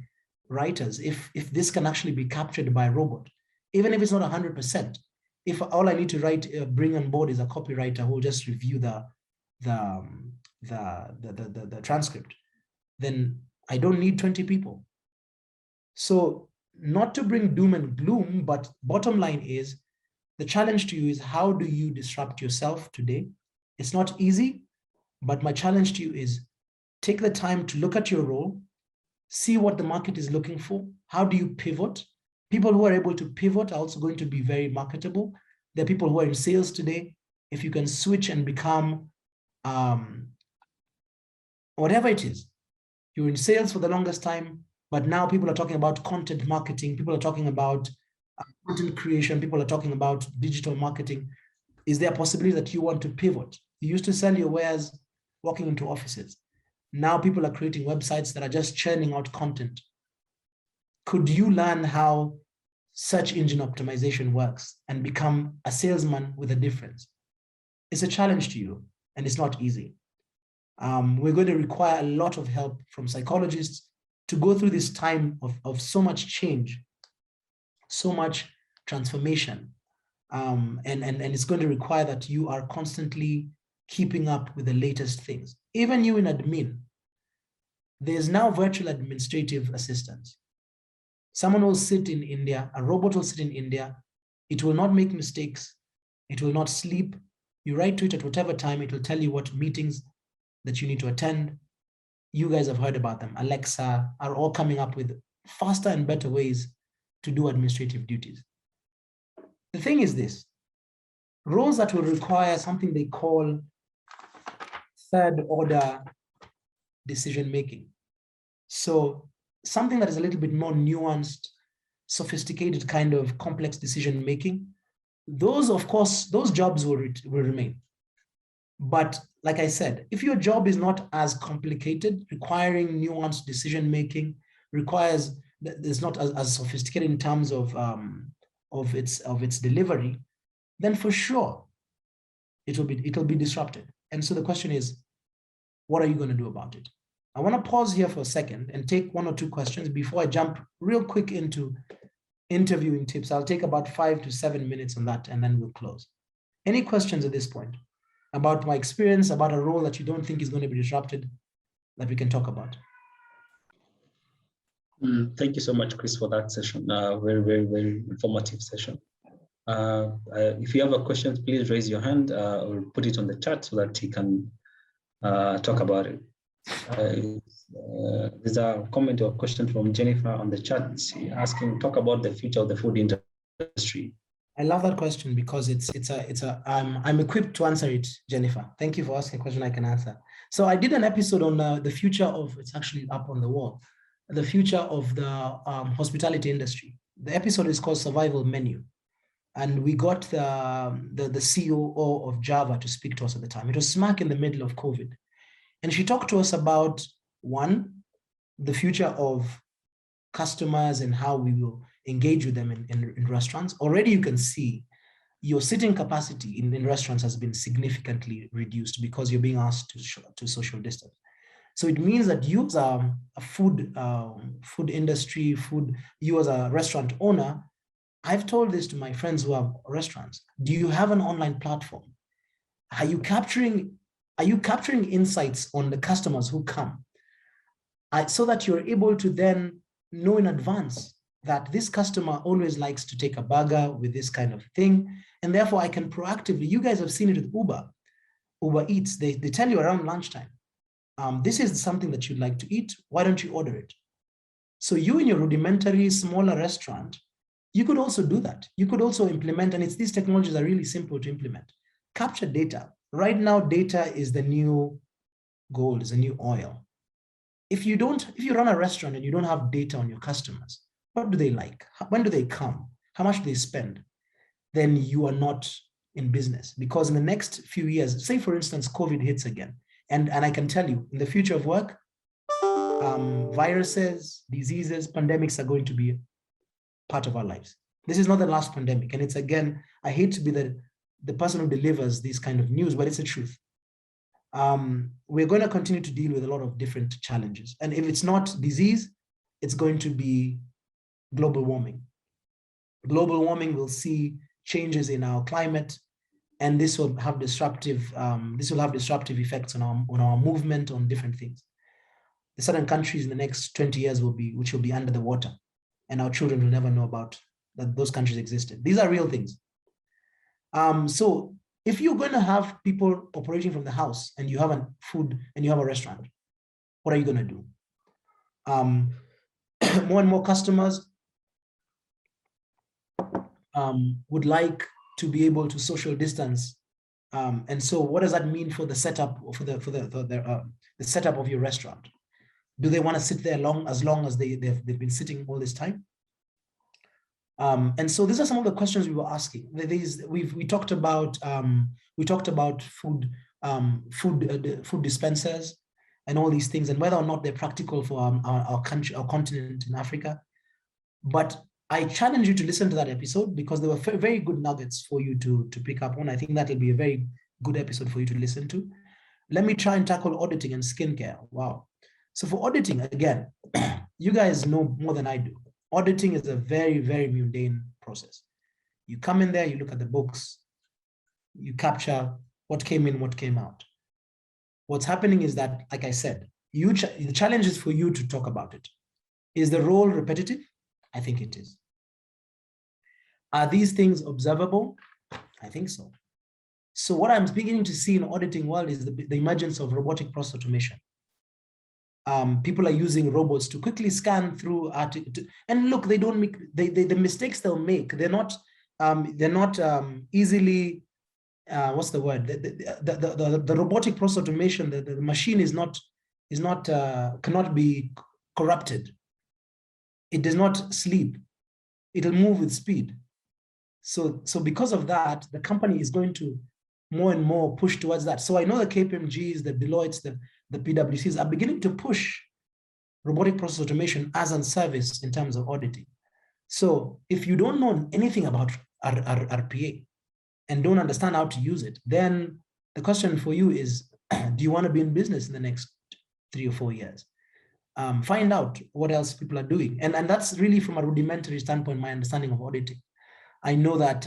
writers if this can actually be captured by a robot? Even if it's not 100%, if all I need to bring on board is a copywriter who will just review the transcript, then I don't need 20 people. So not to bring doom and gloom, but bottom line is, the challenge to you is, how do you disrupt yourself today? It's not easy, but my challenge to you is, take the time to look at your role, see what the market is looking for. How do you pivot? People who are able to pivot are also going to be very marketable. There are people who are in sales today. If you can switch and become whatever it is, you're in sales for the longest time, but now people are talking about content marketing. People are talking about content creation. People are talking about digital marketing. Is there a possibility that you want to pivot? You used to sell your wares walking into offices. Now people are creating websites that are just churning out content. Could you learn how search engine optimization works and become a salesman with a difference? It's a challenge to you, and it's not easy. We're going to require a lot of help from psychologists to go through this time of so much change, so much transformation. And it's going to require that you are constantly keeping up with the latest things. Even you in admin, there's now virtual administrative assistants. Someone will sit in India, a robot will sit in India. It will not make mistakes. It will not sleep. You write to it at whatever time, it will tell you what meetings that you need to attend. You guys have heard about them. Alexa are all coming up with faster and better ways to do administrative duties. The thing is this, roles that will require something they call third order decision-making. So something that is a little bit more nuanced, sophisticated kind of complex decision-making, those, of course, those jobs will remain. But like I said, if your job is not as complicated, requiring nuanced decision-making, requires, it's not as sophisticated in terms of its delivery, then for sure, it'll be disrupted. And so the question is, what are you going to do about it? I want to pause here for a second and take one or two questions before I jump real quick into interviewing tips. I'll take about 5 to 7 minutes on that, and then we'll close. Any questions at this point about my experience, about a role that you don't think is going to be disrupted, that we can talk about?
Thank you so much, Chris, for that session. Very, very, very informative session. If you have a question, please raise your hand or put it on the chat so that he can talk about it. There's a comment or question from Jennifer on the chat asking, talk about the future of the food industry.
I love that question because I'm equipped to answer it, Jennifer. Thank you for asking a question I can answer. So I did an episode on the future of, it's actually up on the wall, the future of the hospitality industry. The episode is called Survival Menu. And we got the COO of Java to speak to us at the time. It was smack in the middle of COVID. And she talked to us about, one, the future of customers and how we will engage with them in restaurants. Already you can see your sitting capacity in restaurants has been significantly reduced because you're being asked to social distance. So it means that you as a food industry, you as a restaurant owner, I've told this to my friends who have restaurants. Do you have an online platform? Are you capturing insights on the customers who come? So that you're able to then know in advance that this customer always likes to take a burger with this kind of thing. And therefore I can proactively, you guys have seen it with Uber Eats, they tell you around lunchtime, this is something that you'd like to eat, why don't you order it? So you in your rudimentary smaller restaurant, you could also do that. You could also implement, and these technologies are really simple to implement. Capture data. Right now, data is the new gold, is the new oil. If you run a restaurant and you don't have data on your customers, what do they like? When do they come? How much do they spend? Then you are not in business, because in the next few years, say for instance, COVID hits again. And I can tell you, in the future of work, viruses, diseases, pandemics are going to be part of our lives. This is not the last pandemic. And it's, again, I hate to be the person who delivers this kind of news, but it's the truth. We're going to continue to deal with a lot of different challenges. And if it's not disease, it's going to be global warming. Global warming will see changes in our climate, and this will have disruptive effects on our movement, on different things. The certain countries in the next 20 years which will be under the water, and our children will never know about that those countries existed. These are real things. So if you're going to have people operating from the house and you have a food and you have a restaurant, what are you going to do? More and more customers would like to be able to social distance. And so what does that mean for the setup, for the setup of your restaurant? Do they want to sit there as long as they've been sitting all this time? And so these are some of the questions we were asking. We talked about food dispensers and all these things, and whether or not they're practical for our country, our continent in Africa. But I challenge you to listen to that episode, because there were very good nuggets for you to pick up on. I think that'll be a very good episode for you to listen to. Let me try and tackle auditing and skincare. Wow. So for auditing, again, you guys know more than I do. Auditing is a very, very mundane process. You come in there, you look at the books, you capture what came in, what came out. What's happening is that, like I said, the challenge is for you to talk about it. Is the role repetitive? I think it is. Are these things observable? I think so. So what I'm beginning to see in the auditing world is the emergence of robotic process automation. People are using robots to quickly scan through, and look, they don't make the mistakes they'll make. They're not easily, what's the word? The robotic process automation, the machine cannot be corrupted. It does not sleep. It'll move with speed. So because of that, the company is going to more and more push towards that. So I know the KPMGs, the Deloittes, the PwCs are beginning to push robotic process automation as a service in terms of auditing. So if you don't know anything about RPA and don't understand how to use it, then the question for you is, do you want to be in business in the next 3 or 4 years? Find out what else people are doing. And that's really, from a rudimentary standpoint, my understanding of auditing. I know that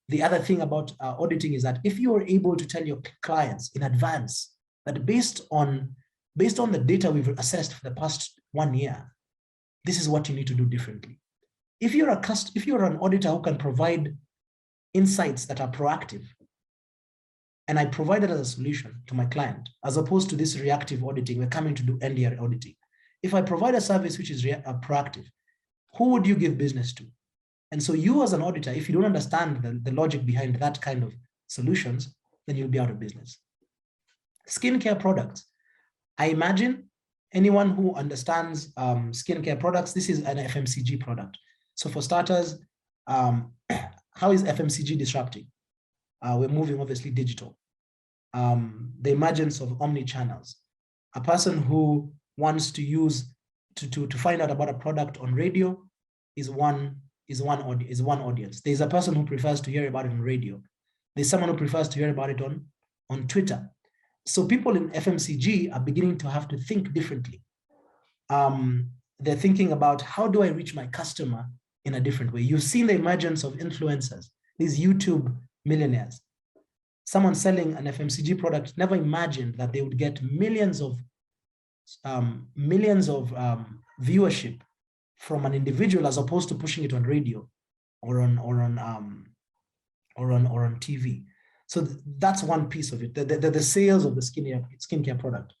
the other thing about auditing is that if you are able to tell your clients in advance that based on the data we've assessed for the past 1 year, this is what you need to do differently. If you're an auditor who can provide insights that are proactive, and I provide it as a solution to my client, as opposed to this reactive auditing, we're coming to do NDR auditing. If I provide a service which is proactive, who would you give business to? And so you as an auditor, if you don't understand the logic behind that kind of solutions, then you'll be out of business. Skincare products. I imagine anyone who understands skincare products, this is an FMCG product. So for starters, how is FMCG disrupting? We're moving obviously digital. The emergence of omni-channels. A person who wants to use to find out about a product on radio is one audience. There's a person who prefers to hear about it on radio. There's someone who prefers to hear about it on Twitter. So people in FMCG are beginning to have to think differently. They're thinking about, how do I reach my customer in a different way? You've seen the emergence of influencers, these YouTube millionaires. Someone selling an FMCG product never imagined that they would get millions of viewership from an individual as opposed to pushing it on radio or on TV. So that's one piece of it, the sales of the skincare product.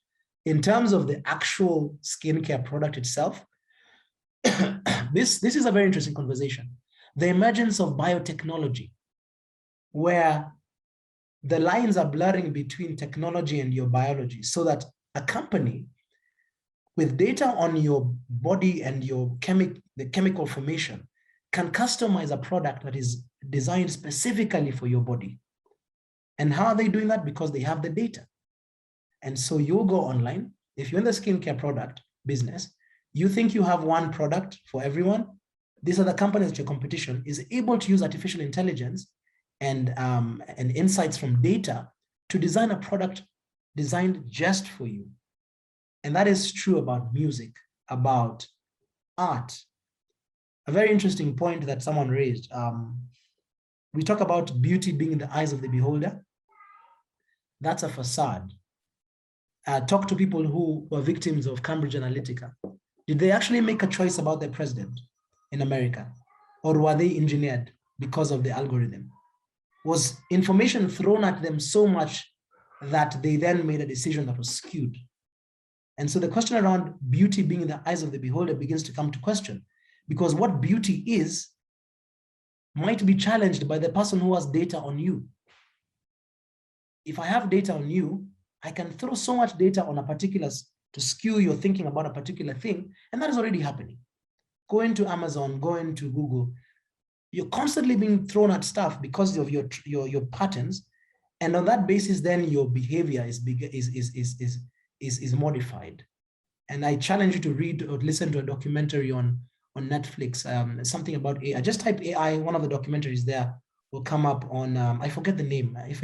In terms of the actual skincare product itself, this is a very interesting conversation. The emergence of biotechnology, where the lines are blurring between technology and your biology, so that a company with data on your body and your the chemical formation can customize a product that is designed specifically for your body. And how are they doing that? Because they have the data. And so you'll go online. If you're in the skincare product business, you think you have one product for everyone. These are the companies that your competition is able to use artificial intelligence and insights from data to design a product designed just for you. And that is true about music, about art. A very interesting point that someone raised. We talk about beauty being in the eyes of the beholder. That's a facade. Talk to people who were victims of Cambridge Analytica. Did they actually make a choice about their president in America? Or were they engineered because of the algorithm? Was information thrown at them so much that they then made a decision that was skewed? And so the question around beauty being in the eyes of the beholder begins to come to question, because what beauty is might be challenged by the person who has data on you. If I have data on you, I can throw so much data on a particular to skew your thinking about a particular thing, and that is already happening. Go into Amazon, go into Google. You're constantly being thrown at stuff because of your patterns, and on that basis, then your behavior is modified. And I challenge you to read or listen to a documentary on Netflix, something about AI. Just type AI, one of the documentaries there will come up on, I forget the name. If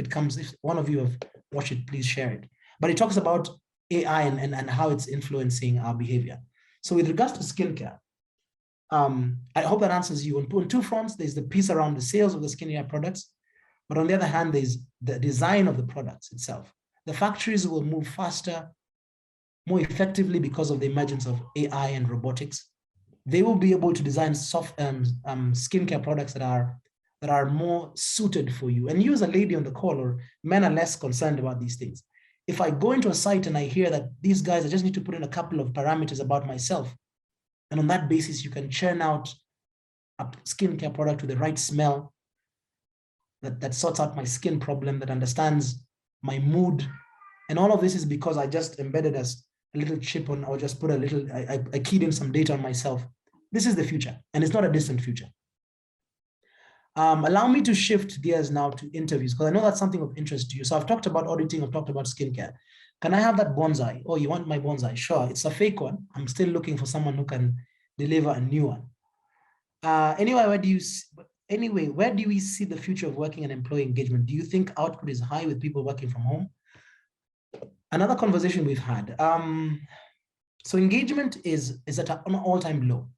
one of you have watched it, please share it. But it talks about AI and how it's influencing our behavior. So with regards to skincare, I hope that answers you. On two fronts, there's the piece around the sales of the skincare products, but on the other hand, there's the design of the products itself. The factories will move faster, more effectively because of the emergence of AI and robotics. They will be able to design soft skincare products that are more suited for you. And you as a lady on the call, or men are less concerned about these things. If I go into a site and I hear that these guys, I just need to put in a couple of parameters about myself, and on that basis, you can churn out a skincare product with the right smell that sorts out my skin problem, that understands my mood. And all of this is because I just embedded a little chip on, or just put a little, I keyed in some data on myself. This is the future, and it's not a distant future. Allow me to shift gears now to interviews, because I know that's something of interest to you. So I've talked about auditing, I've talked about skincare. Can I have that bonsai? Oh, you want my bonsai? Sure, it's a fake one. I'm still looking for someone who can deliver a new one. Anyway, where do we see the future of working and employee engagement? Do you think output is high with people working from home? Another conversation we've had. So engagement is at an all-time low.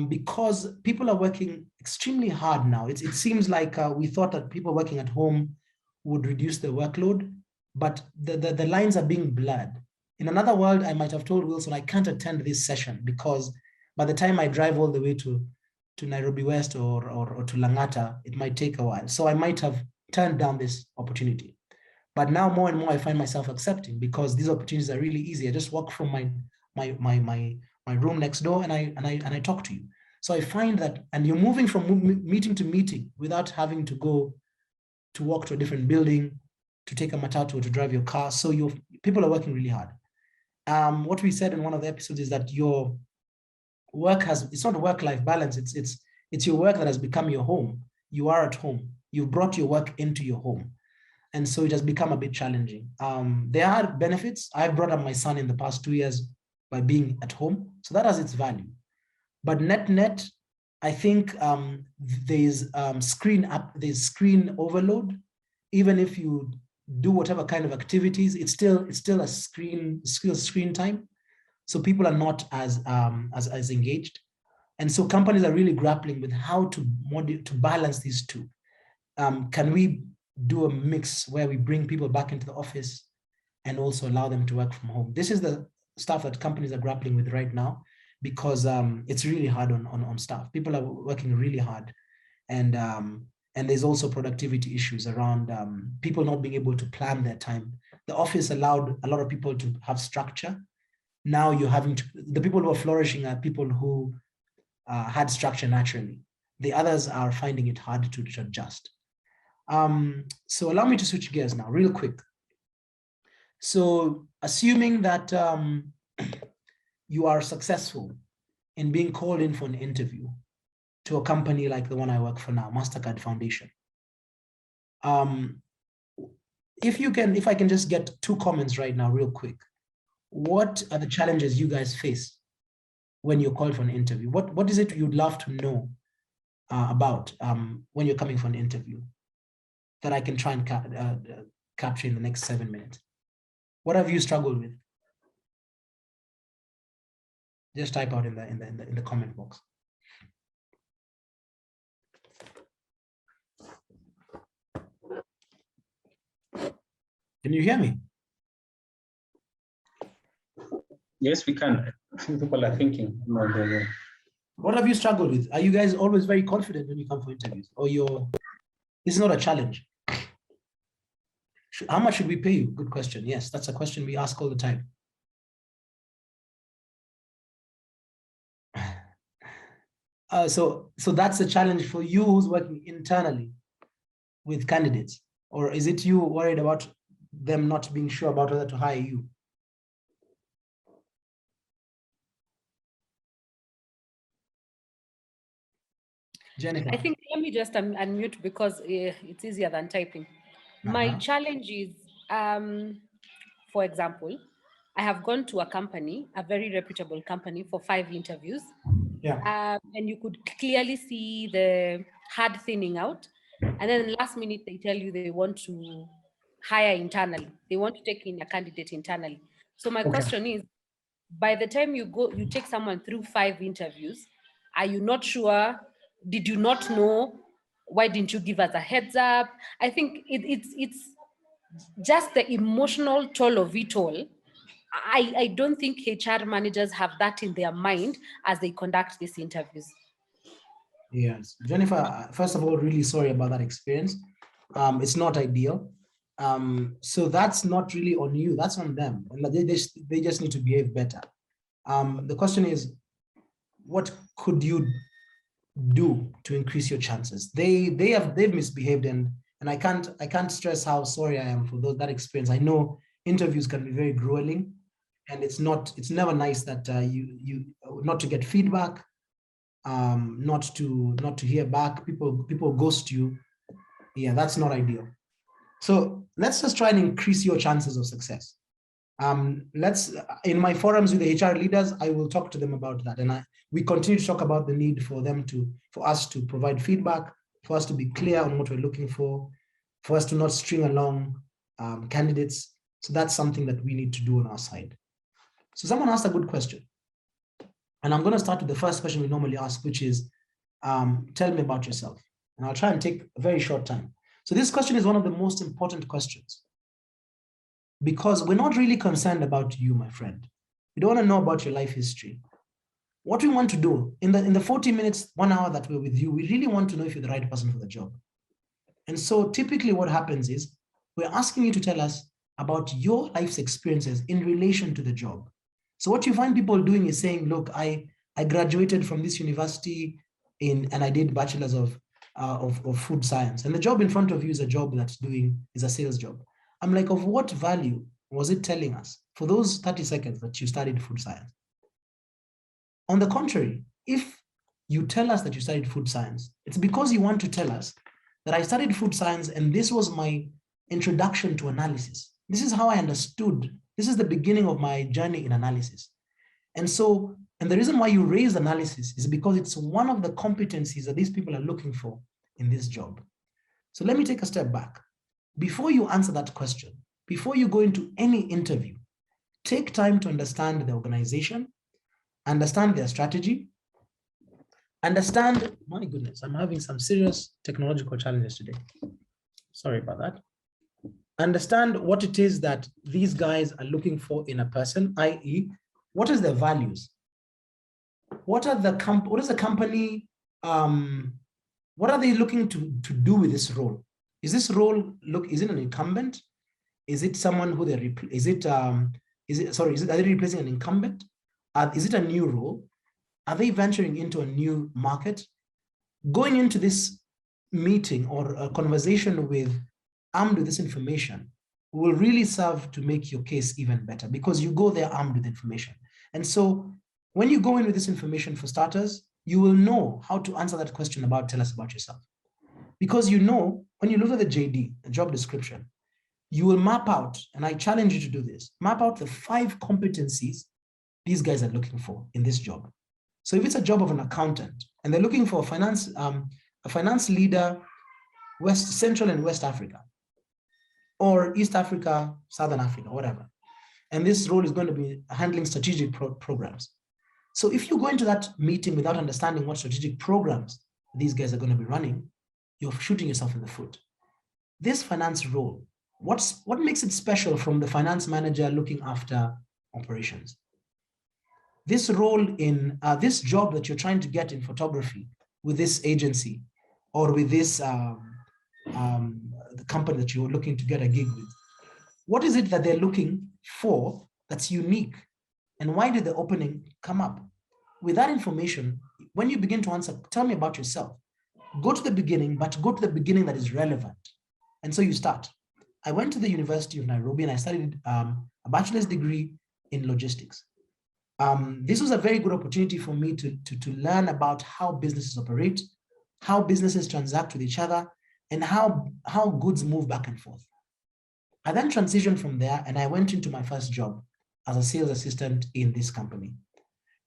Because people are working extremely hard now. It seems like we thought that people working at home would reduce their workload, but the lines are being blurred. In another world, I might have told Wilson, I can't attend this session because by the time I drive all the way to Nairobi West or to Langata, it might take a while. So I might have turned down this opportunity. But now more and more, I find myself accepting, because these opportunities are really easy. I just walk from my room next door and I talk to you. So I find that, and you're moving from meeting to meeting without having to go to walk to a different building, to take a matatu, or to drive your car. So people are working really hard. What we said in one of the episodes is that your work it's not a work-life balance. It's your work that has become your home. You are at home. You've brought your work into your home. And so it has become a bit challenging. There are benefits. I've brought up my son in the past 2 years by being at home. So that has its value. But net, I think there's screen overload. Even if you do whatever kind of activities, it's still a screen time. So people are not as engaged. And so companies are really grappling with how to balance these two. Can we do a mix where we bring people back into the office and also allow them to work from home? This is the stuff that companies are grappling with right now, because it's really hard on staff. People are working really hard, and there's also productivity issues around people not being able to plan their time. The office allowed a lot of people to have structure. Now you're having to, the people who are flourishing are people who had structure naturally. The others are finding it hard to adjust. So allow me to switch gears now real quick. So assuming that you are successful in being called in for an interview to a company like the one I work for now, MasterCard Foundation. If I can just get 2 comments right now real quick. What are the challenges you guys face when you're called for an interview? What is it you'd love to know about when you're coming for an interview that I can try and capture in the next 7 minutes? What have you struggled with? Just type out in the comment box. Can you hear me?
Yes, we can. People are thinking.
What have you struggled with? Are you guys always very confident when you come for interviews, or it's not a challenge? How much should we pay you? Good question. Yes, that's a question we ask all the time. So that's a challenge for you who's working internally with candidates, or is it you worried about them not being sure about whether to hire you? Jennifer.
I think let me just unmute because it's easier than typing. My challenge is, for example, I have gone to a company, a very reputable company, for 5 interviews.
Yeah.
And you could clearly see the hard thinning out. And then last minute, they tell you they want to hire internally. They want to take in a candidate internally. So my question is, by the time you take someone through 5 interviews, are you not sure? Did you not know? Why didn't you give us a heads up? I think it's just the emotional toll of it all. I don't think HR managers have that in their mind as they conduct these interviews.
Yes, Jennifer, first of all, really sorry about that experience. It's not ideal. So that's not really on you, that's on them. And they just need to behave better. The question is, what could you do to increase your chances? They've misbehaved, and I can't stress how sorry I am for that experience. I know interviews can be very grueling, and it's never nice that you not to get feedback, not to hear back. People ghost you. Yeah, that's not ideal. So let's just try and increase your chances of success. In my forums with the HR leaders, I will talk to them about that, and we continue to talk about the need for us to provide feedback, for us to be clear on what we're looking for us to not string along candidates. So that's something that we need to do on our side. So someone asked a good question, and I'm going to start with the first question we normally ask, which is, tell me about yourself. And I'll try and take a very short time. So this question is one of the most important questions, because we're not really concerned about you, my friend. We don't want to know about your life history. What we want to do in the 40 minutes, 1 hour that we're with you, we really want to know if you're the right person for the job. And so typically what happens is we're asking you to tell us about your life's experiences in relation to the job. So what you find people doing is saying, look, I graduated from this university and I did bachelor's of food science. And the job in front of you is a job is a sales job. I'm like, of what value was it telling us for those 30 seconds that you studied food science? On the contrary, if you tell us that you studied food science, it's because you want to tell us that I studied food science and this was my introduction to analysis. This is how I understood. This is the beginning of my journey in analysis. And the reason why you raise analysis is because it's one of the competencies that these people are looking for in this job. So let me take a step back. Before you answer that question, before you go into any interview, take time to understand the organization, understand their strategy, understand, my goodness, I'm having some serious technological challenges today. Sorry about that. Understand what it is that these guys are looking for in a person, i.e., what is their values? what is the company, what are they looking to do with this role? Is this role, is it an incumbent? Is it someone who they, are they replacing an incumbent? Is it a new role? Are they venturing into a new market? Going into this meeting or a conversation armed with this information will really serve to make your case even better, because you go there armed with information. And so when you go in with this information, for starters, you will know how to answer that question about tell us about yourself. Because you know, when you look at the JD, the job description, you will map out, and I challenge you to do this, map out the 5 competencies these guys are looking for in this job. So if it's a job of an accountant and they're looking for a finance leader, Central and West Africa, or East Africa, Southern Africa, whatever. And this role is going to be handling strategic programs. So if you go into that meeting without understanding what strategic programs these guys are going to be running, you're shooting yourself in the foot. This finance role, what makes it special from the finance manager looking after operations? This role in this job that you're trying to get in photography with this agency or with this the company that you're looking to get a gig with, what is it that they're looking for that's unique? And why did the opening come up? With that information, when you begin to answer, tell me about yourself. Go to the beginning, but go to the beginning that is relevant. And so you start. I went to the University of Nairobi and I studied a bachelor's degree in logistics. This was a very good opportunity for me to learn about how businesses operate, how businesses transact with each other, and how goods move back and forth. I then transitioned from there and I went into my first job as a sales assistant in this company.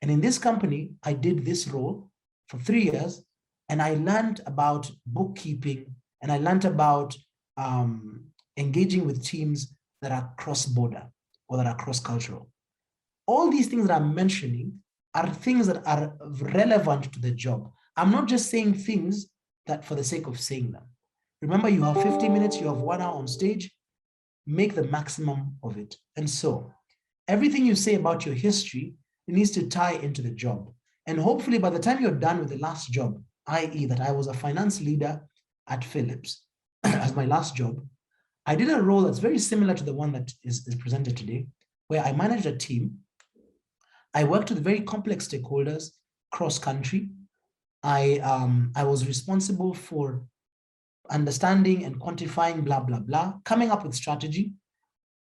And in this company, I did this role for 3 years, and I learned about bookkeeping, and I learned about engaging with teams that are cross-border or that are cross-cultural. All these things that I'm mentioning are things that are relevant to the job. I'm not just saying things that for the sake of saying them. Remember, you have 50 minutes, you have 1 hour on stage, make the maximum of it. And so everything you say about your history needs to tie into the job. And hopefully by the time you're done with the last job, i.e. that I was a finance leader at Philips as my last job, I did a role that's very similar to the one that is presented today, where I managed a team. I worked with very complex stakeholders cross-country. I was responsible for understanding and quantifying blah, blah, blah, coming up with strategy.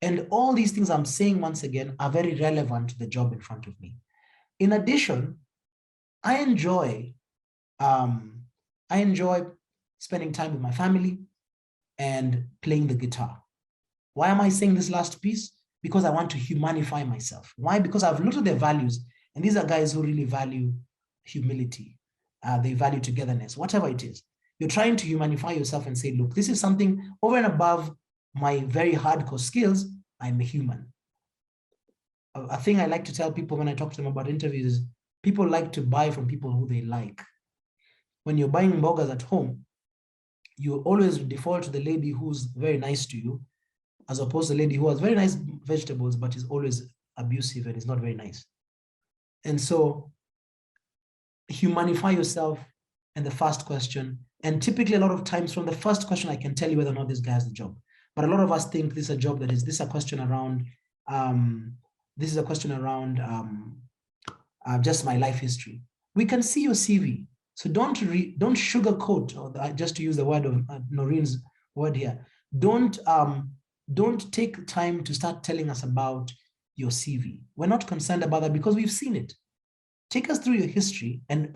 And all these things I'm saying once again are very relevant to the job in front of me. In addition, I enjoy spending time with my family and playing the guitar. Why am I saying this last piece? Because I want to humanify myself. Why? Because I've looked at their values, and these are guys who really value humility. They value togetherness, whatever it is. You're trying to humanify yourself and say, look, this is something over and above my very hardcore skills. I'm a human. A thing I like to tell people when I talk to them about interviews is people like to buy from people who they like. When you're buying burgers at home, you always default to the lady who's very nice to you, as opposed to the lady who has very nice vegetables, but is always abusive and is not very nice. And so humanify yourself in the first question. And typically a lot of times from the first question, I can tell you whether or not this guy has the job. But a lot of us think this is a job that is, this is a question around, just my life history. We can see your CV. So don't sugarcoat, or just to use the word of Noreen's word here, don't take time to start telling us about your CV. We're not concerned about that because we've seen it. Take us through your history and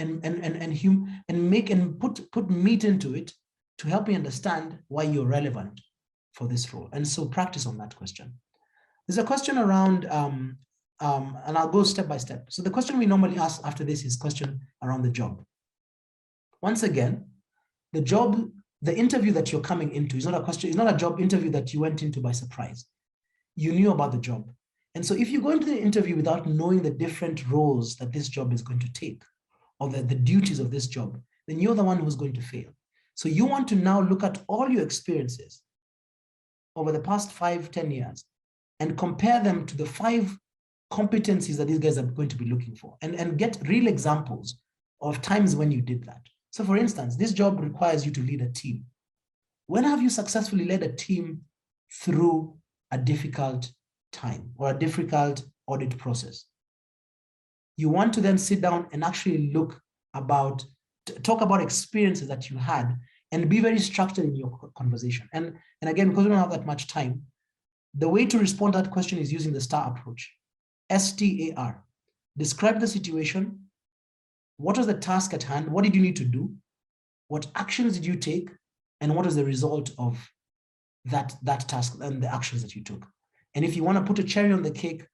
put meat into it to help me understand why you're relevant for this role. And so practice on that question. There's a question around, and I'll go step by step. So the question we normally ask after this is question around the job. Once again, the interview that you're coming into is not a question, it's not a job interview that you went into by surprise. You knew about the job. And so if you go into the interview without knowing the different roles that this job is going to take, or the duties of this job, then you're the one who's going to fail. So you want to now look at all your experiences over the past 5-10 years and compare them to the 5 competencies that these guys are going to be looking for, and get real examples of times when you did that. So for instance, this job requires you to lead a team. When have you successfully led a team through a difficult time or a difficult audit process? You want to then sit down and actually talk about experiences that you had and be very structured in your conversation. And again, because we don't have that much time, the way to respond to that question is using the STAR approach. STAR. Describe the situation. What was the task at hand? What did you need to do? What actions did you take? And what is the result of that task and the actions that you took? And if you want to put a cherry on the cake,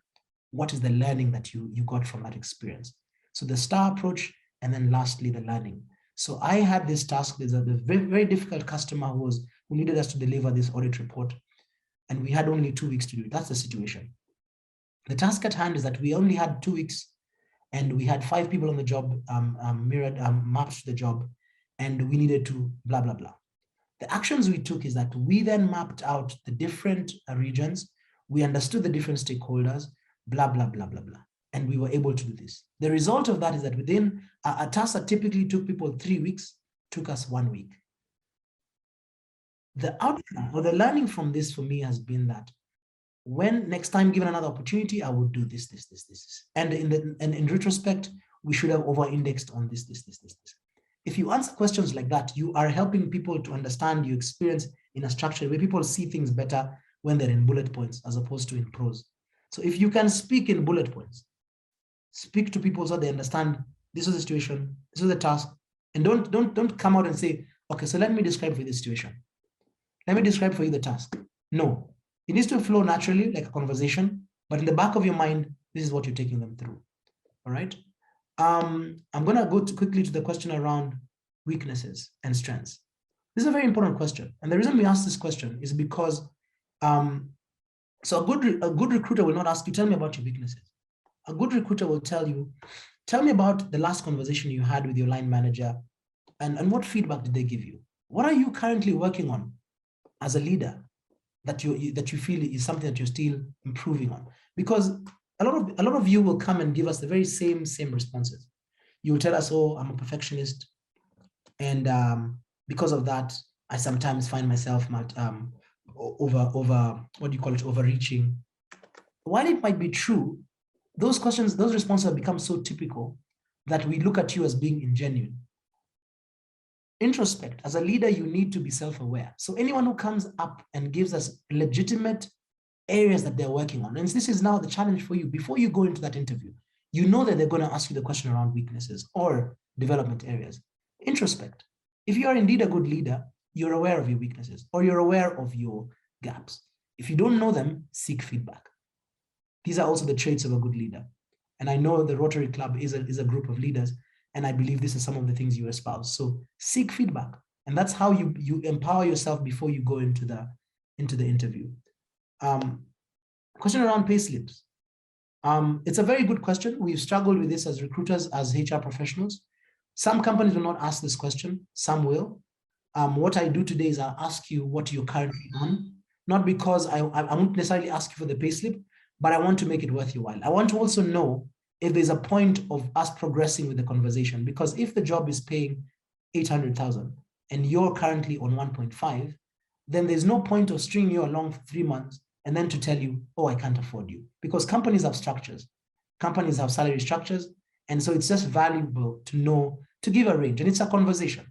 what is the learning that you got from that experience? So the STAR approach, and then lastly, the learning. So I had this task. There's a very, very difficult customer who needed us to deliver this audit report. And we had only 2 weeks to do it. That's the situation. The task at hand is that we only had 2 weeks, and we had 5 people on the job, mapped to the job, and we needed to blah, blah, blah. The actions we took is that we then mapped out the different regions. We understood the different stakeholders, blah, blah, blah, blah, blah. And we were able to do this. The result of that is that within a task that typically took people 3 weeks, took us 1 week. The outcome or the learning from this for me has been that when next time given another opportunity, I would do this. And in retrospect, we should have over-indexed on this. If you answer questions like that, you are helping people to understand your experience in a structured way. People see things better when they're in bullet points as opposed to in prose. So if you can speak in bullet points, speak to people so they understand this is the situation, this is the task, and don't come out and say, okay, so let me describe for you the situation. Let me describe for you the task. No, it needs to flow naturally like a conversation, but in the back of your mind, this is what you're taking them through. All right. I'm going to go quickly to the question around weaknesses and strengths. This is a very important question. And the reason we ask this question is because so a good recruiter will not ask you, tell me about your weaknesses. A good recruiter will tell you, tell me about the last conversation you had with your line manager and what feedback did they give you? What are you currently working on as a leader that you feel is something that you're still improving on? Because a lot of you will come and give us the very same responses. You will tell us, oh, I'm a perfectionist. And because of that, I sometimes find myself overreaching. While it might be true, those responses have become so typical that we look at you as being ingenuine. Introspect. As a leader, you need to be self-aware. So anyone who comes up and gives us legitimate areas that they're working on, and this is now the challenge for you, before you go into that interview, you know that they're going to ask you the question around weaknesses or development areas. Introspect. If you are indeed a good leader, you're aware of your weaknesses or you're aware of your gaps. If you don't know them, seek feedback. These are also the traits of a good leader. And I know the Rotary Club is a group of leaders, and I believe this is some of the things you espouse. So seek feedback. And that's how you empower yourself before you go into the interview. Question around pay slips. It's a very good question. We've struggled with this as recruiters, as HR professionals. Some companies will not ask this question, some will. What I do today is I'll ask you what you're currently on, not because I won't necessarily ask you for the pay slip, but I want to make it worth your while. I want to also know if there's a point of us progressing with the conversation, because if the job is paying 800,000 and you're currently on 1.5, then there's no point of stringing you along for 3 months and then to tell you, oh, I can't afford you, because companies have structures. Companies have salary structures. And so it's just valuable to know, to give a range, and it's a conversation.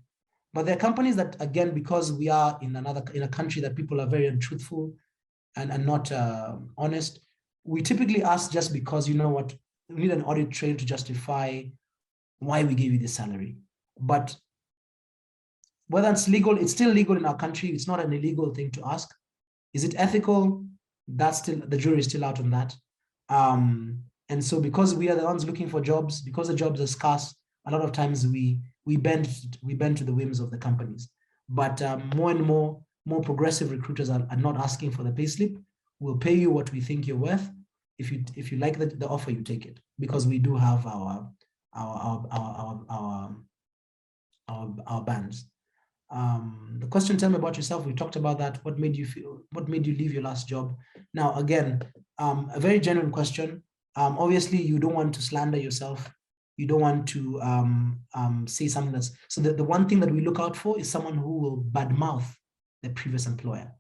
But there are companies that, again, because we are in a country that people are very untruthful and not honest, we typically ask just because, you know what, we need an audit trail to justify why we gave you this salary. But whether it's legal, it's still legal in our country. It's not an illegal thing to ask. Is it ethical? That's still, the jury is still out on that. And so because we are the ones looking for jobs, because the jobs are scarce, a lot of times we bend to the whims of the companies. But more and more progressive recruiters are not asking for the payslip. We'll pay you what we think you're worth. If you like the offer, you take it, because we do have our bands. The question, tell me about yourself. We talked about that. What made you leave your last job? Now, again, a very genuine question. Obviously, you don't want to slander yourself. You don't want to say something that's, so the one thing that we look out for is someone who will badmouth the previous employer.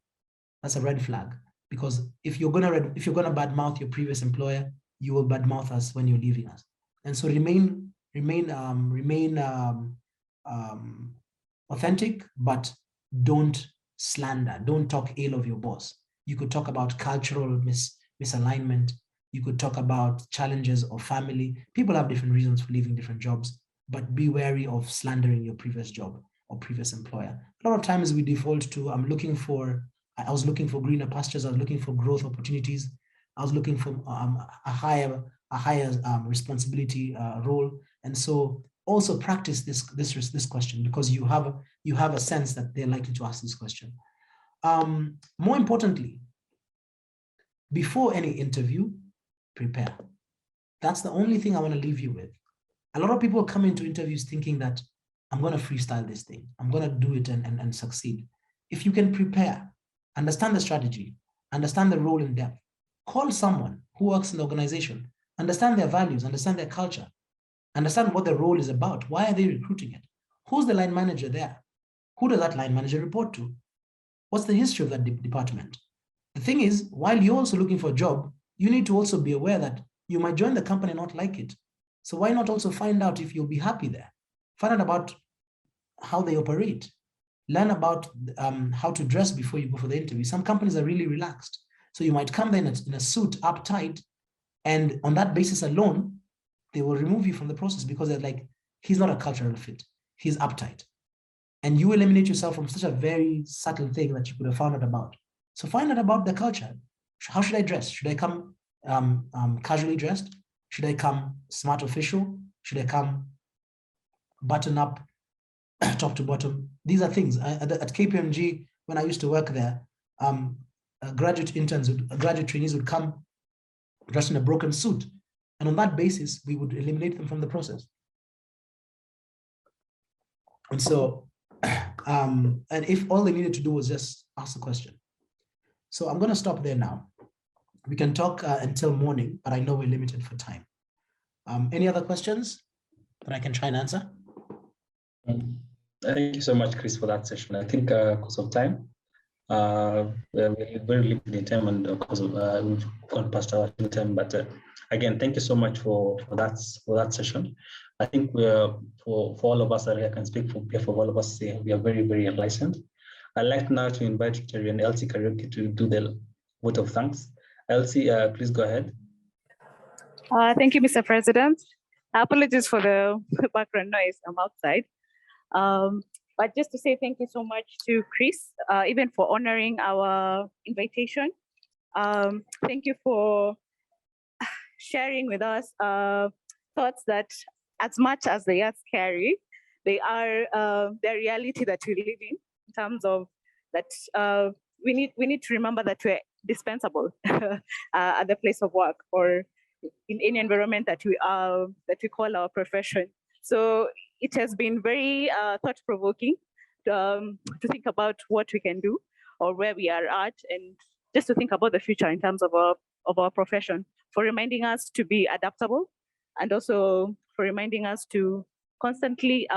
That's a red flag, because if you're gonna badmouth your previous employer, you will badmouth us when you're leaving us. And so remain authentic, but don't slander. Don't talk ill of your boss. You could talk about cultural misalignment. You could talk about challenges of family. People have different reasons for leaving different jobs, but be wary of slandering your previous job or previous employer. A lot of times we default to, I was looking for greener pastures. I was looking for growth opportunities. I was looking for a higher responsibility role. And so also practice this question, because you have a sense that they're likely to ask this question. More importantly, before any interview, prepare. That's the only thing I want to leave you with. A lot of people come into interviews thinking that I'm going to freestyle this thing. I'm going to do it and succeed. If you can prepare, understand the strategy, understand the role in depth, call someone who works in the organization, understand their values, understand their culture, understand what the role is about. Why are they recruiting it? Who's the line manager there? Who does that line manager report to? What's the history of that department? The thing is, while you're also looking for a job, you need to also be aware that you might join the company and not like it. So why not also find out if you'll be happy there? Find out about how they operate. Learn about how to dress before you go for the interview. Some companies are really relaxed. So you might come there in a suit, uptight, and on that basis alone, they will remove you from the process because they're like, he's not a cultural fit. He's uptight. And you eliminate yourself from such a very subtle thing that you could have found out about. So find out about the culture. How should I dress? Should I come casually dressed? Should I come smart official? Should I come button up, top to bottom? These are things. At KPMG, when I used to work there, graduate trainees would come dressed in a broken suit. And on that basis, we would eliminate them from the process. And so, and if all they needed to do was just ask the question. So I'm going to stop there now. We can talk until morning, but I know we're limited for time. Any other questions that I can try and answer?
Thank you so much, Chris, for that session. I think because of time, we're very limited in time, and because of we've gone past our time. But again, thank you so much for that session. I think we're for all of us that I can speak for all of us, we are very, very enlightened. I'd like now to invite Rotary and Elsie Kariuki to do the vote of thanks. Elsie, please go ahead.
Thank you, Mr. President. Apologies for the background noise. I'm outside. But just to say thank you so much to Chris, even for honoring our invitation. Thank you for sharing with us thoughts that, as much as they are scary, they are the reality that we live in terms of that we need to remember that we're dispensable at the place of work or in any environment that we call our profession. So it has been very thought-provoking to think about what we can do or where we are at, and just to think about the future in terms of our profession, for reminding us to be adaptable, and also for reminding us to constantly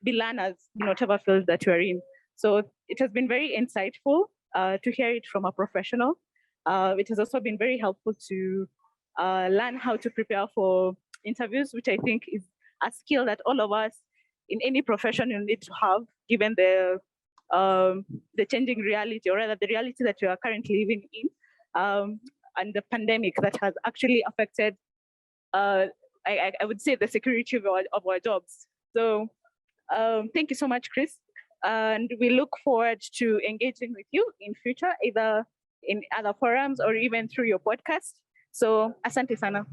be learners in whatever field that we're in. So it has been very insightful to hear it from a professional. It has also been very helpful to learn how to prepare for interviews, which I think is a skill that all of us in any profession you need to have, given the changing reality, or rather the reality that we are currently living in, and the pandemic that has actually affected, I would say, the security of our jobs. So thank you so much, Chris. And we look forward to engaging with you in future, either in other forums or even through your podcast. So asante sana.